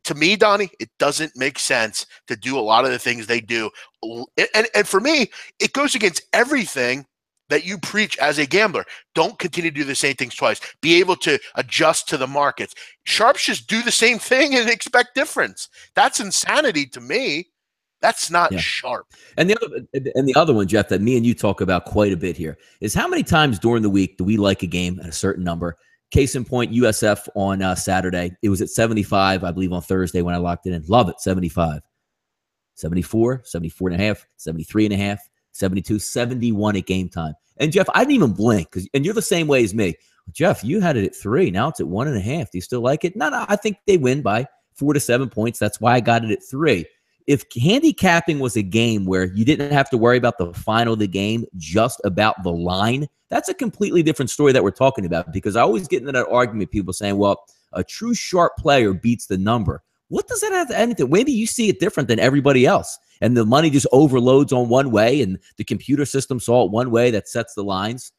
to me, Donnie, it doesn't make sense to do a lot of the things they do. And for me, it goes against everything that you preach as a gambler. Don't continue to do the same things twice. Be able to adjust to the markets. Sharps just do the same thing and expect difference. That's insanity to me. That's not sharp. And the other one, Jeff, that me and you talk about quite a bit here is how many times during the week do we like a game at a certain number? Case in point, USF on Saturday. It was at 75, I believe, on Thursday when I locked it in. Love it, 75. 74, 74 and a half, 73 and a half, 72, 71 at game time. And, Jeff, I didn't even blink, and you're the same way as me. Jeff, you had it at 3. Now it's at 1.5. Do you still like it? No, I think they win by 4 to 7 points. That's why I got it at 3. If handicapping was a game where you didn't have to worry about the final of the game, just about the line, that's a completely different story that we're talking about, because I always get into that argument, people saying, well, a true sharp player beats the number. What does that have to anything? Maybe you see it different than everybody else, and the money just overloads on one way, and the computer system saw it one way that sets the lines.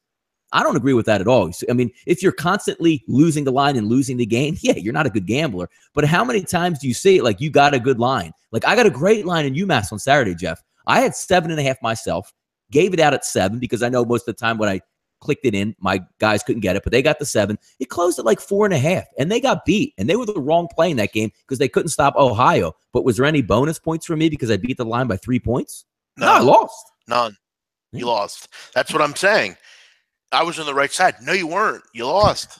I don't agree with that at all. I mean, if you're constantly losing the line and losing the game, yeah, you're not a good gambler. But how many times do you see it like you got a good line? Like I got a great line in UMass on Saturday, Jeff. I had 7.5 myself, gave it out at 7 because I know most of the time when I clicked it in, my guys couldn't get it, but they got the 7. It closed at like 4.5, and they got beat. And they were the wrong play in that game because they couldn't stop Ohio. But was there any bonus points for me because I beat the line by 3 points? No, I lost. None. You lost. That's what I'm saying. I was on the right side. No, you weren't. You lost.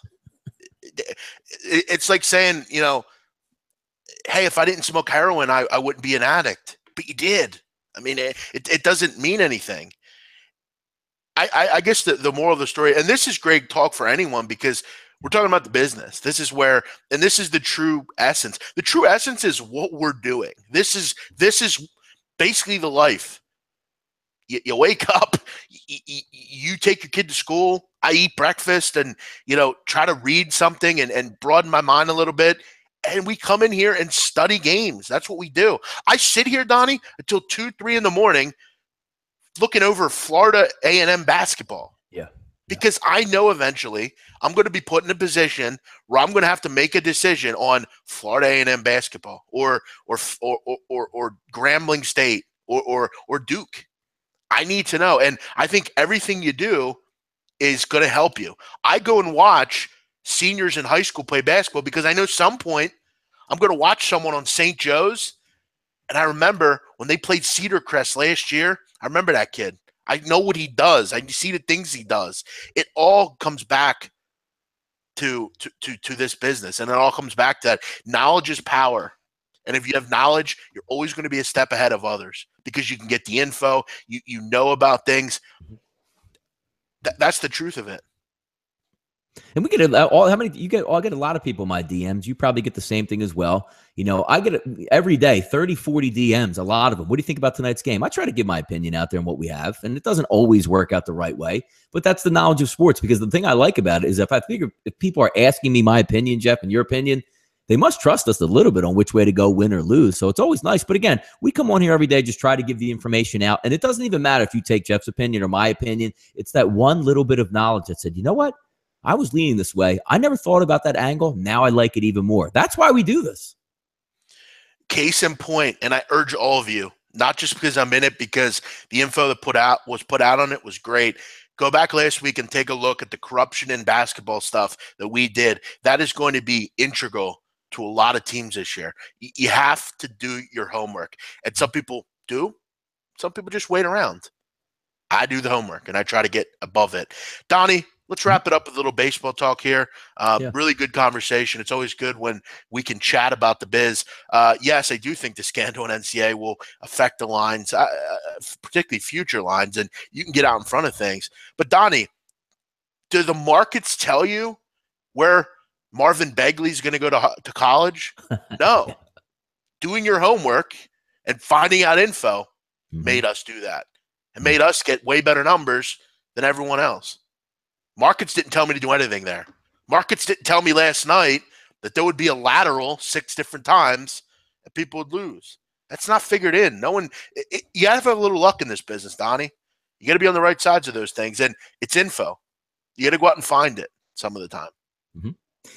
It's like saying, hey, if I didn't smoke heroin, I wouldn't be an addict. But you did. I mean, it doesn't mean anything. I guess the moral of the story, and this is great talk for anyone because we're talking about the business. This is where, and this is the true essence. The true essence is what we're doing. This is basically the life. You wake up, you take your kid to school, I eat breakfast and, try to read something and broaden my mind a little bit. and we come in here and study games. That's what we do. I sit here, Donnie, until 2, 3 in the morning looking over Florida A&M basketball. Yeah. Because I know eventually I'm going to be put in a position where I'm going to have to make a decision on Florida A&M basketball or Grambling State or Duke. I need to know. And I think everything you do is going to help you. I go and watch seniors in high school play basketball because I know some point I'm going to watch someone on St. Joe's. And I remember when they played Cedar Crest last year, I remember that kid. I know what he does. I see the things he does. It all comes back to this business, and it all comes back to that. Knowledge is power. And if you have knowledge, you're always going to be a step ahead of others because you can get the info. You know about things. That's the truth of it. And we get all how many you get? I get a lot of people in my DMs. You probably get the same thing as well. You know, I get every day 30, 40 DMs, a lot of them. What do you think about tonight's game? I try to give my opinion out there on what we have, and it doesn't always work out the right way. But that's the knowledge of sports, because the thing I like about it is if people are asking me my opinion, Jeff, and your opinion, they must trust us a little bit on which way to go, win or lose. So it's always nice. But again, we come on here every day, just try to give the information out. And it doesn't even matter if you take Jeff's opinion or my opinion. It's that one little bit of knowledge that said, you know what? I was leaning this way. I never thought about that angle. Now I like it even more. That's why we do this. Case in point, and I urge all of you, not just because I'm in it, because the info that was put out on it was great. Go back last week and take a look at the corruption in basketball stuff that we did. That is going to be integral to a lot of teams this year. You have to do your homework. And some people do. Some people just wait around. I do the homework, and I try to get above it. Donnie, let's wrap it up with a little baseball talk here. Really good conversation. It's always good when we can chat about the biz. Yes, I do think the scandal in NCAA will affect the lines, particularly future lines, and you can get out in front of things. But, Donnie, do the markets tell you where Marvin Begley's going to go to college? No. Doing your homework and finding out info made us do that and made us get way better numbers than everyone else. Markets didn't tell me to do anything there. Markets didn't tell me last night that there would be a lateral 6 different times and people would lose. That's not figured in. No one. You got to have a little luck in this business, Donnie. You got to be on the right sides of those things, and it's info. You got to go out and find it some of the time. Mm-hmm.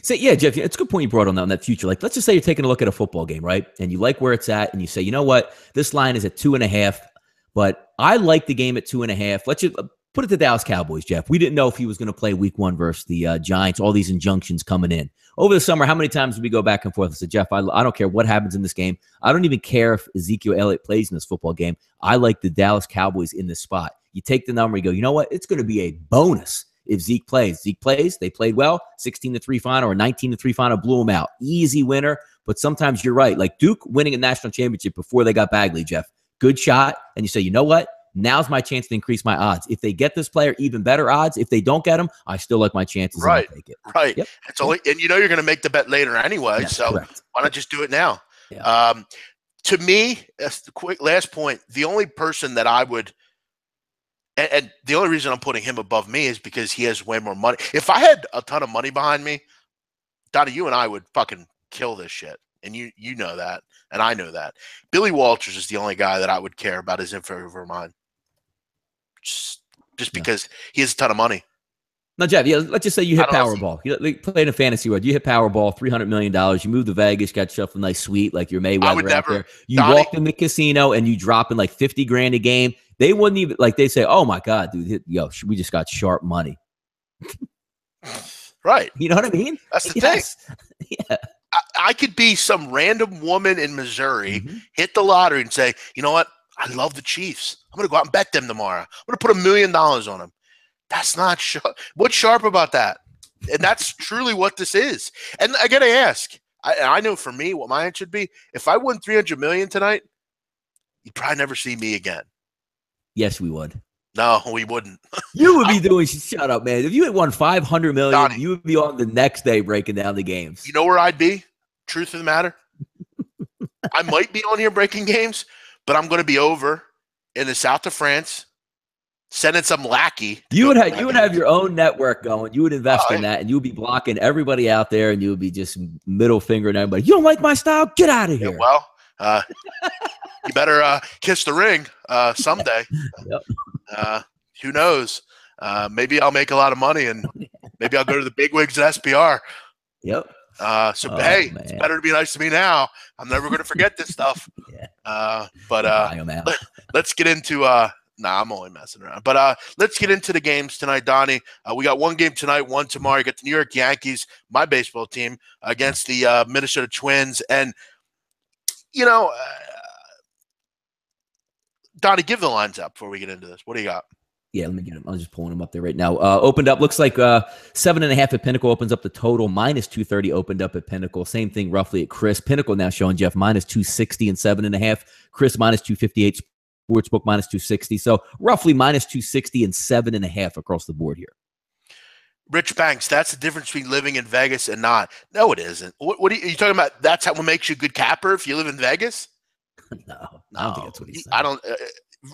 So, yeah, Jeff, it's a good point you brought on that future. Like, let's just say you're taking a look at a football game, right? And you like where it's at, and you say, you know what? This line is at 2.5, but I like the game at 2.5. Let's just put it to Dallas Cowboys, Jeff. We didn't know if he was going to play week 1 versus the Giants, all these injunctions coming in. Over the summer, how many times did we go back and forth and say, Jeff, I don't care what happens in this game. I don't even care if Ezekiel Elliott plays in this football game. I like the Dallas Cowboys in this spot. You take the number, you go, you know what? It's going to be a bonus if Zeke plays. Zeke plays, they played well, 16-3 final or 19-3 final, blew them out. Easy winner, but sometimes you're right. Like Duke winning a national championship before they got Bagley, Jeff. Good shot, and you say, you know what? Now's my chance to increase my odds. If they get this player, even better odds. If they don't get him, I still like my chances. Right, and I'll take it. Right. Yep. It's only, and you know you're going to make the bet later anyway, so correct. Why not just do it now? Yeah. To me, that's the quick last point. The only person that I would, and the only reason I'm putting him above me is because he has way more money. If I had a ton of money behind me, Donnie, you and I would fucking kill this shit. And you know that, and I know that. Billy Walters is the only guy that I would care about his info over mine. Just because he has a ton of money. Now, Jeff, let's just say you hit Powerball. You play in a fantasy world. You hit Powerball, $300 million. You move to Vegas, got yourself a nice suite like your Mayweather out there. You walk in the casino and you drop in like $50,000 a game. They wouldn't even, like, they say, oh my God, dude, we just got sharp money. Right. You know what I mean? That's the thing. Yeah. I could be some random woman in Missouri, hit the lottery and say, you know what? I love the Chiefs. I'm going to go out and bet them tomorrow. I'm going to put $1 million on them. That's not sharp. What's sharp about that? And that's truly what this is. And I got to ask, I know for me what my answer would be. If I won $300 million tonight, you'd probably never see me again. Yes, we would. No, we wouldn't. You would be doing, shut up, man. If you had won $500 million, Donnie, you would be on the next day breaking down the games. You know where I'd be? Truth of the matter. I might be on here breaking games, but I'm going to be over in the south of France sending some lackey. You would have your own network going. You would invest in that, and you would be blocking everybody out there, and you would be just middle fingering everybody. You don't like my style? Get out of here. Yeah, well, you better kiss the ring someday. Yep. Who knows? Maybe I'll make a lot of money, and maybe I'll go to the big wigs at SPR. Yep. Hey, man. It's better to be nice to me now. I'm never going to forget this stuff. Let's get into I'm only messing around. But let's get into the games tonight, Donnie. We got one game tonight, one tomorrow. You got the New York Yankees, my baseball team, against the Minnesota Twins. And, Donnie, give the lines up before we get into this. What do you got? Yeah, let me get them. I'm just pulling them up there right now. Opened up, looks like 7.5 at Pinnacle opens up the total. -230 opened up at Pinnacle. Same thing roughly at Chris. Pinnacle now showing Jeff -260 and 7.5. Chris -258. Sportsbook -260. So roughly -260 and 7.5 across the board here. Rich Banks, that's the difference between living in Vegas and not. No, it isn't. What are you talking about? That's what makes you a good capper if you live in Vegas? No, I don't think that's what he's saying. I don't.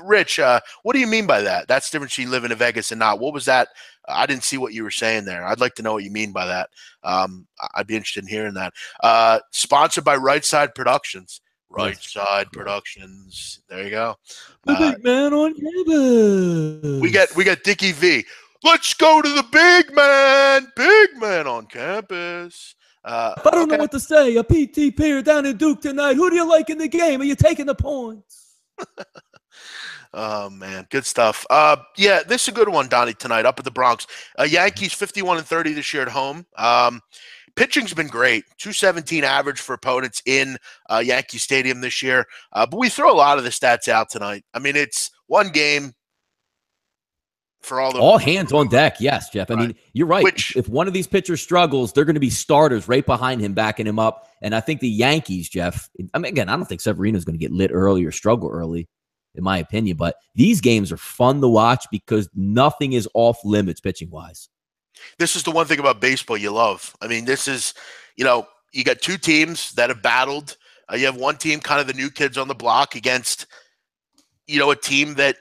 Rich, what do you mean by that? That's the difference between living in Vegas and not. What was that? I didn't see what you were saying there. I'd like to know what you mean by that. I'd be interested in hearing that. Sponsored by Rightside Productions. Rightside Productions. There you go. The big man on campus. We got Dickie V. Let's go to the big man on campus. I don't know what to say. A PT Pier down in Duke tonight. Who do you like in the game? Are you taking the points? Oh, man. Good stuff. Yeah, this is a good one, Donnie, tonight up at the Bronx. Yankees 51-30 this year at home. Pitching's been great. 217 average for opponents in Yankee Stadium this year. But we throw a lot of the stats out tonight. I mean, it's one game for all hands on deck. Yes, Jeff. I mean, you're right. If one of these pitchers struggles, they're going to be starters right behind him, backing him up. And I think the Yankees, Jeff, I mean, again, I don't think Severino's going to get lit early or struggle early, in my opinion. But these games are fun to watch because nothing is off limits pitching-wise. This is the one thing about baseball you love. I mean, this is, you got two teams that have battled. You have one team, kind of the new kids on the block, against, a team that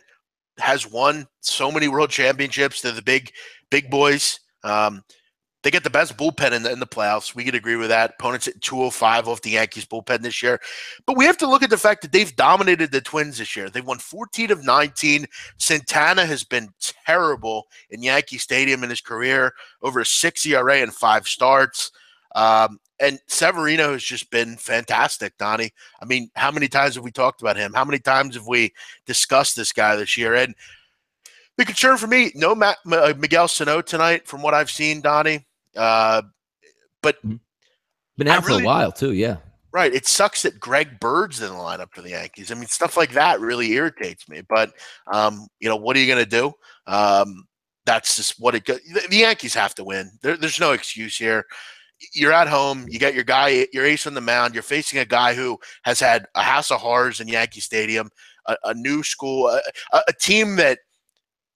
has won so many world championships. They're the big boys. They get the best bullpen in the playoffs. We could agree with that. Opponents at 205 off the Yankees bullpen this year. But we have to look at the fact that they've dominated the Twins this year. They've won 14 of 19. Santana has been terrible in Yankee Stadium in his career, over a 6 ERA and 5 starts. And Severino has just been fantastic, Donnie. I mean, how many times have we talked about him? How many times have we discussed this guy this year? And the concern for me, no Miguel Sano tonight from what I've seen, Donnie. But been out for a while too, yeah. Right. It sucks that Greg Bird's in the lineup for the Yankees. I mean, stuff like that really irritates me. But what are you going to do? That's just what it goes. The Yankees have to win. There's no excuse here. You're at home. You got your guy, your ace on the mound. You're facing a guy who has had a house of horrors in Yankee Stadium, a new school, a team that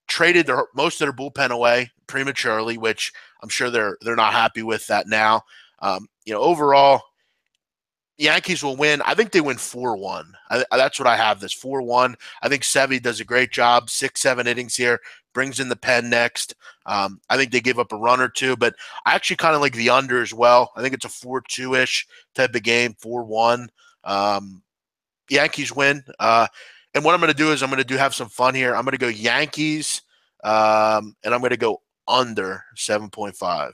traded most of their bullpen away prematurely, which I'm sure they're not happy with that now. Overall, Yankees will win. I think they win 4-1. That's what I have, this 4-1. I think Sevy does a great job, 6-7 innings here, brings in the pen next. I think they give up a run or two, but I actually kind of like the under as well. I think it's a 4-2-ish type of game, 4-1. Yankees win. And what I'm going to do is I'm going to have some fun here. I'm going to go Yankees, and I'm going to go under 7.5.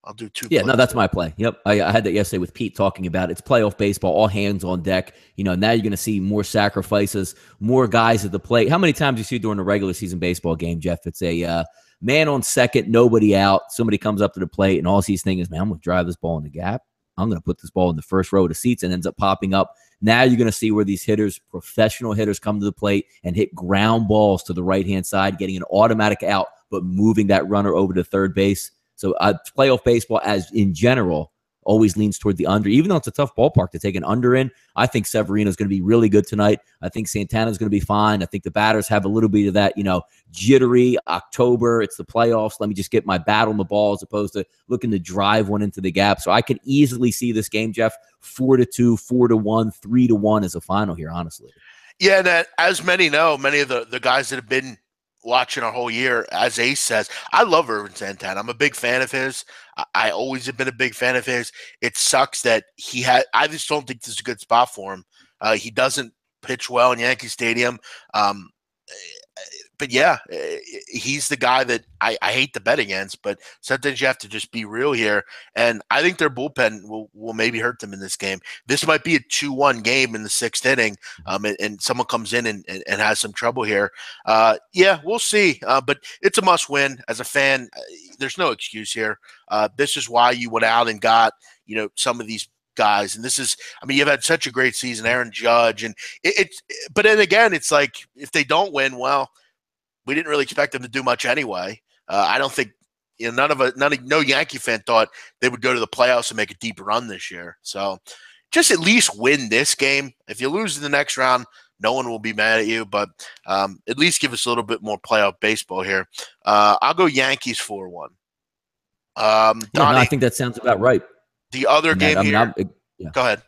I'll do 2. Yeah, no, that's my play. Yep. I had that yesterday with Pete talking about it. It's playoff baseball, all hands on deck. Now you're going to see more sacrifices, more guys at the plate. How many times you see during a regular season baseball game, Jeff? It's a man on second, nobody out. Somebody comes up to the plate, and all he's thinking is, man, I'm going to drive this ball in the gap. I'm going to put this ball in the first row of the seats, and ends up popping up. Now you're going to see where these hitters, professional hitters, come to the plate and hit ground balls to the right-hand side, getting an automatic out, but moving that runner over to third base. So playoff baseball, as in general, always leans toward the under. Even though it's a tough ballpark to take an under in, I think Severino is going to be really good tonight. I think Santana is going to be fine. I think the batters have a little bit of that, jittery October. It's the playoffs. Let me just get my bat on the ball as opposed to looking to drive one into the gap. So I can easily see this game, Jeff, 4-2, 4-1, 3-1 as a final here, honestly. Yeah, and as many know, many of the guys that have been watching our whole year, as Ace says, I love Irvin Santana. I'm a big fan of his. I always have been a big fan of his. It sucks that I just don't think this is a good spot for him. He doesn't pitch well in Yankee Stadium. Um, but yeah, he's the guy that I hate to bet against, but sometimes you have to just be real here. And I think their bullpen will maybe hurt them in this game. This might be a 2-1 game in the sixth inning, and someone comes in and has some trouble here. Yeah, we'll see. But it's a must win. As a fan, there's no excuse here. This is why you went out and got, some of these guys. And this is, you've had such a great season, Aaron Judge. And but then again, it's like, if they don't win, well, we didn't really expect them to do much anyway. I don't think, no Yankee fan thought they would go to the playoffs and make a deep run this year. So just at least win this game. If you lose in the next round, no one will be mad at you, but at least give us a little bit more playoff baseball here. I'll go Yankees 4-1. Donnie, I think that sounds about right. The other game here. Yeah. Go ahead.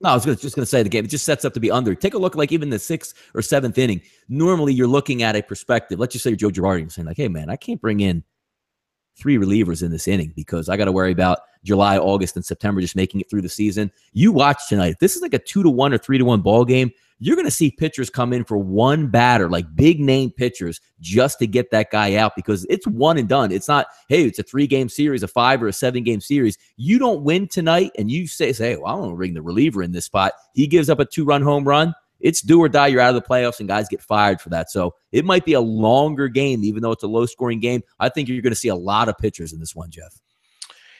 No, I was just going to say the game. It just sets up to be under. Take a look, like even the sixth or seventh inning. Normally, you're looking at a perspective. Let's just say you're Joe Girardi and saying, like, hey, man, I can't bring in 3 relievers in this inning because I got to worry about July, August, and September just making it through the season. You watch tonight. If this is like a 2-1 or 3-1 ball game, you're going to see pitchers come in for one batter, like big name pitchers, just to get that guy out because it's one and done. It's not, hey, it's a 3-game series, a 5 or a 7-game series. You don't win tonight and you say, well, I don't want to bring the reliever in this spot. He gives up a 2-run home run. It's do or die. You're out of the playoffs and guys get fired for that. So it might be a longer game, even though it's a low-scoring game. I think you're going to see a lot of pitchers in this one, Jeff.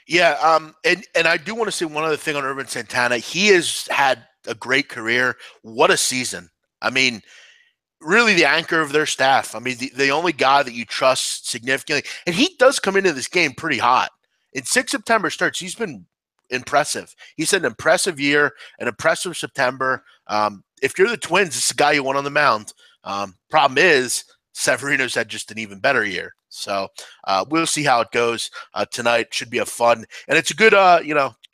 Yeah, and I do want to say one other thing on Irvin Santana. He has had a great career. What a season. Really the anchor of their staff. The only guy that you trust significantly. And he does come into this game pretty hot. In 6 September starts, he's been impressive. He's had an impressive year, an impressive September. If you're the Twins, this is the guy you want on the mound. Problem is, Severino's had just an even better year. So we'll see how it goes tonight. Should be a fun. And it's a good,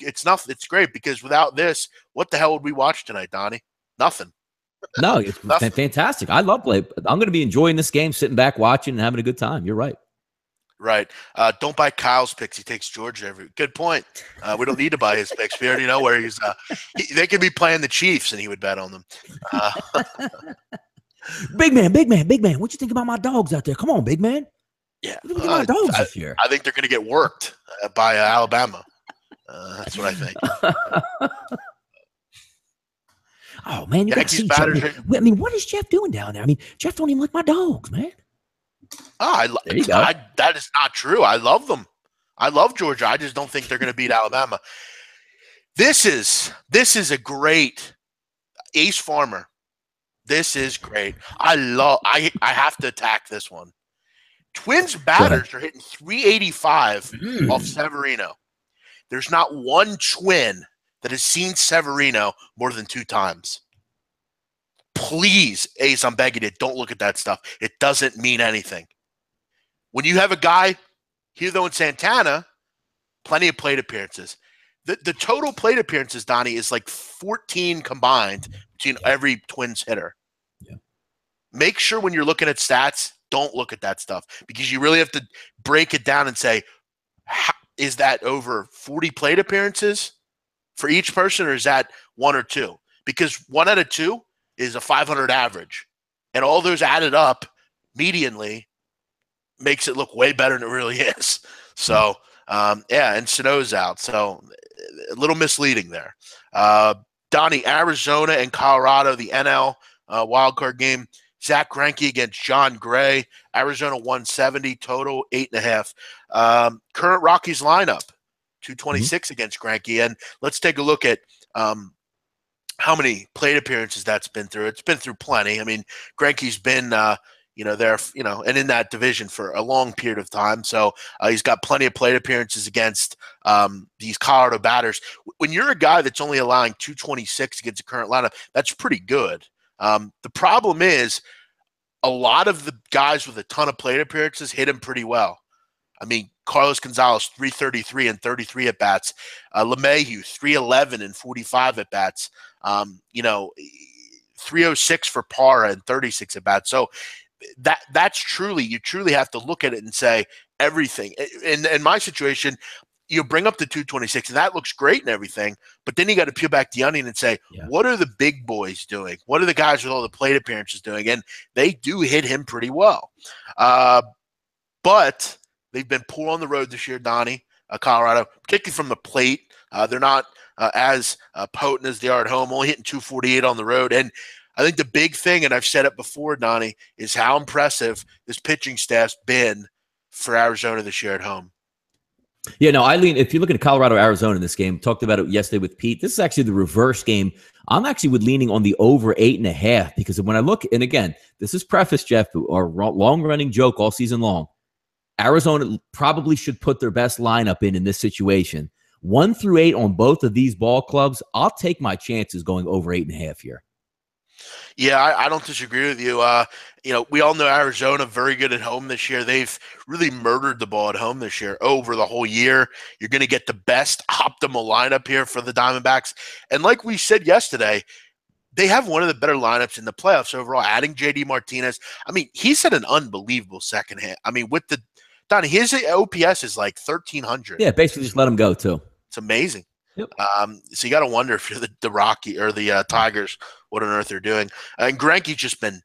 it's great because without this, what the hell would we watch tonight, Donnie? Nothing. No, it's fantastic. I love play. I'm going to be enjoying this game, sitting back, watching, and having a good time. You're right. Right. Don't buy Kyle's picks. He takes Georgia every. Good point. We don't need to buy his picks. We already know where he's. They could be playing the Chiefs, and he would bet on them. Big man. What you think about my dogs out there? Come on, big man. Yeah, what do you think about my dogs this year? I think they're going to get worked by Alabama. That's what I think. Oh man, you got to see Jeff. What is Jeff doing down there? Jeff don't even like my dogs, man. There you go. That is not true. I love them. I love Georgia. I just don't think they're going to beat Alabama. This is a great Ace Farmer. This is great. I have to attack this one. Twins batters are hitting 385 off Severino. There's not one Twin that has seen Severino more than 2 times. Please, Ace, I'm begging you, don't look at that stuff. It doesn't mean anything. When you have a guy here, though, in Santana, plenty of plate appearances. The total plate appearances, Donnie, is like 14 combined between every Twins hitter. Yeah. Make sure when you're looking at stats, don't look at that stuff because you really have to break it down and say, is that over 40 plate appearances for each person, or is that 1 or 2? Because 1 out of 2 is a 500 average, and all those added up medianly makes it look way better than it really is. So, and Sano's out, so a little misleading there. Donnie, Arizona and Colorado, the NL wildcard game. Zach Greinke against John Gray. Arizona 170, total 8.5. Current Rockies lineup, 226 against Greinke. And let's take a look at how many plate appearances that's been through. It's been through plenty. Greinke's been there, and in that division for a long period of time. So he's got plenty of plate appearances against these Colorado batters. When you're a guy that's only allowing 226 against the current lineup, that's pretty good. The problem is a lot of the guys with a ton of plate appearances hit him pretty well. Carlos Gonzalez, 333 and 33 at bats. LeMahieu, 311 and 45 at bats. 306 for Parra and 36 at bats. So that's truly, you truly have to look at it and say everything. In my situation, you bring up the 226, and that looks great and everything, but then you got to peel back the onion and say, what are the big boys doing? What are the guys with all the plate appearances doing? And they do hit him pretty well. But they've been poor on the road this year, Donnie, Colorado, particularly from the plate. They're not as potent as they are at home, only hitting 248 on the road. And I think the big thing, and I've said it before, Donnie, is how impressive this pitching staff's been for Arizona this year at home. Yeah, no, if you look at Colorado, Arizona in this game, talked about it yesterday with Pete. This is actually the reverse game. I'm actually leaning on the over 8.5 because when I look, and again, this is preface, Jeff, our long-running joke all season long. Arizona probably should put their best lineup in this situation. 1 through 8 on both of these ball clubs. I'll take my chances going over 8.5 here. Yeah, I don't disagree with you. We all know Arizona very good at home this year. They've really murdered the ball at home this year over the whole year. You're going to get the best optimal lineup here for the Diamondbacks. And like we said yesterday, they have one of the better lineups in the playoffs overall, adding J.D. Martinez. I mean, he's had an unbelievable second half. I mean, Donnie, his OPS is like 1,300. Yeah, basically just let him go too. It's amazing. Yep. So you got to wonder if you're the Rocky or the Tigers, what on earth they're doing. And Greinke's just been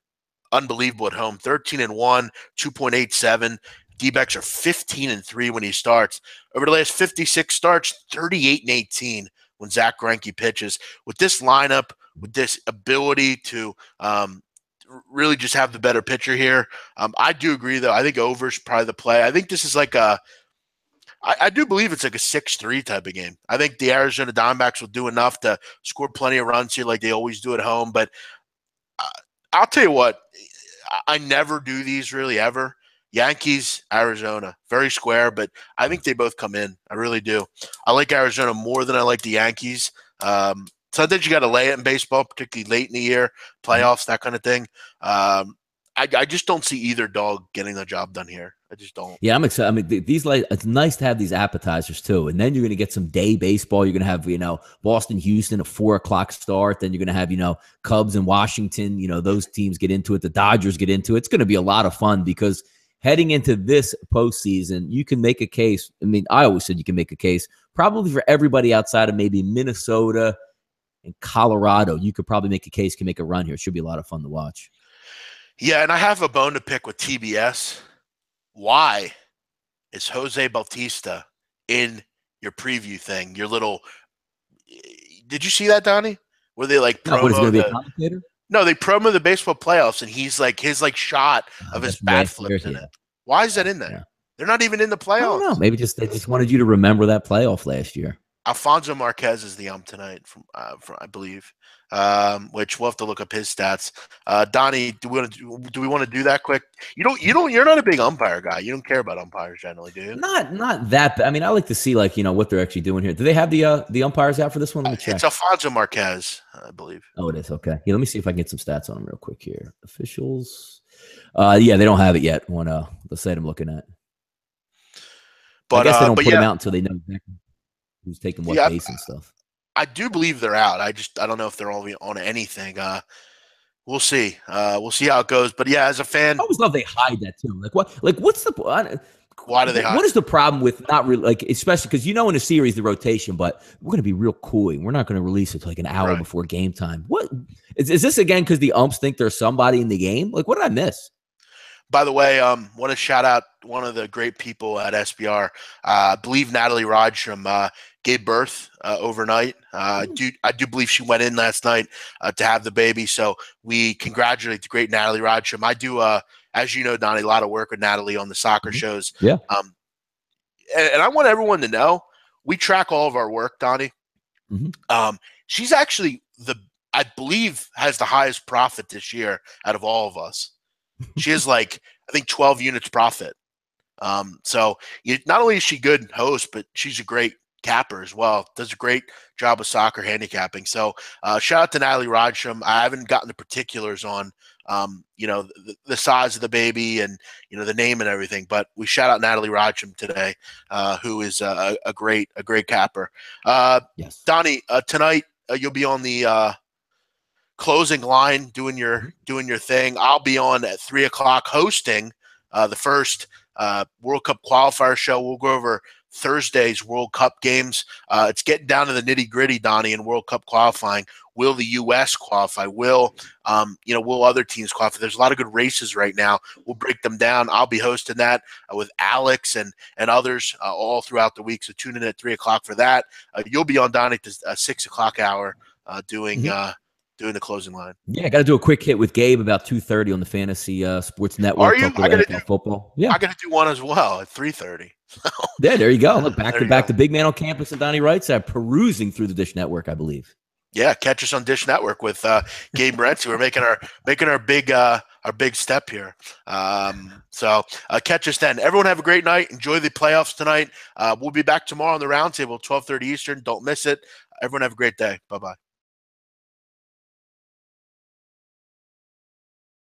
unbelievable at home. 13-1, 2.87. D-backs are 15-3 when he starts. Over the last 56 starts, 38-18 when Zach Greinke pitches. With this lineup, with this ability to really just have the better pitcher here, I do agree though. I think over's probably the play. I think this is like I do believe it's like a 6-3 type of game. I think the Arizona Diamondbacks will do enough to score plenty of runs here like they always do at home. But I'll tell you what, I never do these really ever. Yankees, Arizona, very square, but I think they both come in. I really do. I like Arizona more than I like the Yankees. Sometimes you got to lay it in baseball, particularly late in the year, playoffs, that kind of thing. I just don't see either dog getting the job done here. I just don't. Yeah, I'm excited. I mean, it's nice to have these appetizers too, and then you're going to get some day baseball. You're going to have Boston, Houston, a 4:00 start. Then you're going to have Cubs and Washington. Those teams get into it. The Dodgers get into it. It's going to be a lot of fun because heading into this postseason, you can make a case. I mean, I always said you can make a case probably for everybody outside of maybe Minnesota and Colorado. You could probably make a case, can make a run here. It should be a lot of fun to watch. Yeah, and I have a bone to pick with TBS. Why is Jose Bautista in your preview thing? Your little – did you see that, Donnie? Where they promo going to be a commentator? No, they promo the baseball playoffs, and he's his shot of his bat flips in it. Why is that in there? Yeah. They're not even in the playoffs. I don't know. Maybe they just wanted you to remember that playoff last year. Alfonso Marquez is the tonight from I believe, which we'll have to look up his stats. Donnie, do we want to do that quick? You're not a big umpire guy. You don't care about umpires generally, do you? Not that. I mean, I like to see what they're actually doing here. Do they have the umpires out for this one? Let me check. It's Alfonso Marquez, I believe. Oh, it is. Okay. Yeah, let me see if I can get some stats on them real quick here. Officials. Yeah, they don't have it yet on the site I'm looking at. But I guess they don't put them out until they know exactly who's taking what base and stuff. I do believe they're out. I don't know if they're all on anything. We'll see. We'll see how it goes. But yeah, as a fan, I always love they hide that too. What's the why do they hide? What is the problem with not really especially because in a series the rotation, but we're going to be real cool. We're not going to release it till an hour before game time. What is this again? Because the umps think there's somebody in the game. What did I miss? By the way, want to shout out one of the great people at SBR. I believe Natalie Rodstrom gave birth overnight. I do believe she went in last night to have the baby. So we congratulate the great Natalie Rodstrom. I do, as you know, Donnie, a lot of work with Natalie on the soccer shows. Yeah. And I want everyone to know we track all of our work, Donnie. Mm-hmm. She's actually I believe has the highest profit this year out of all of us. She has I think 12 units profit. So not only is she good host, but she's a great capper as well. Does a great job of soccer handicapping. So shout out to Natalie Rodstrom. I haven't gotten the particulars on the size of the baby and the name and everything, but we shout out Natalie Rodstrom today, who is a great capper. Yes. Donnie, tonight you'll be on the closing line, doing your thing. I'll be on at 3:00 hosting the first World Cup qualifier show. We'll go over Thursday's World Cup games. It's getting down to the nitty gritty, Donnie, in World Cup qualifying. Will the U.S. qualify? Will other teams qualify? There's a lot of good races right now. We'll break them down. I'll be hosting that with Alex and others all throughout the week. So tune in at 3:00 for that. You'll be on, Donnie, at the 6:00 hour doing the closing line. Yeah, I got to do a quick hit with Gabe about 2:30 on the Fantasy Sports Network. Are you? Talk about NFL football. Yeah, I got to do one as well at 3:30. Yeah, there you go. Look, back to back, the big man on campus and Donnie Rightside perusing through the Dish Network, I believe. Yeah, catch us on Dish Network with Gabe Renzi. We're making our big step here. So catch us then. Everyone have a great night. Enjoy the playoffs tonight. We'll be back tomorrow on the roundtable, 12:30 Eastern. Don't miss it. Everyone have a great day. Bye-bye.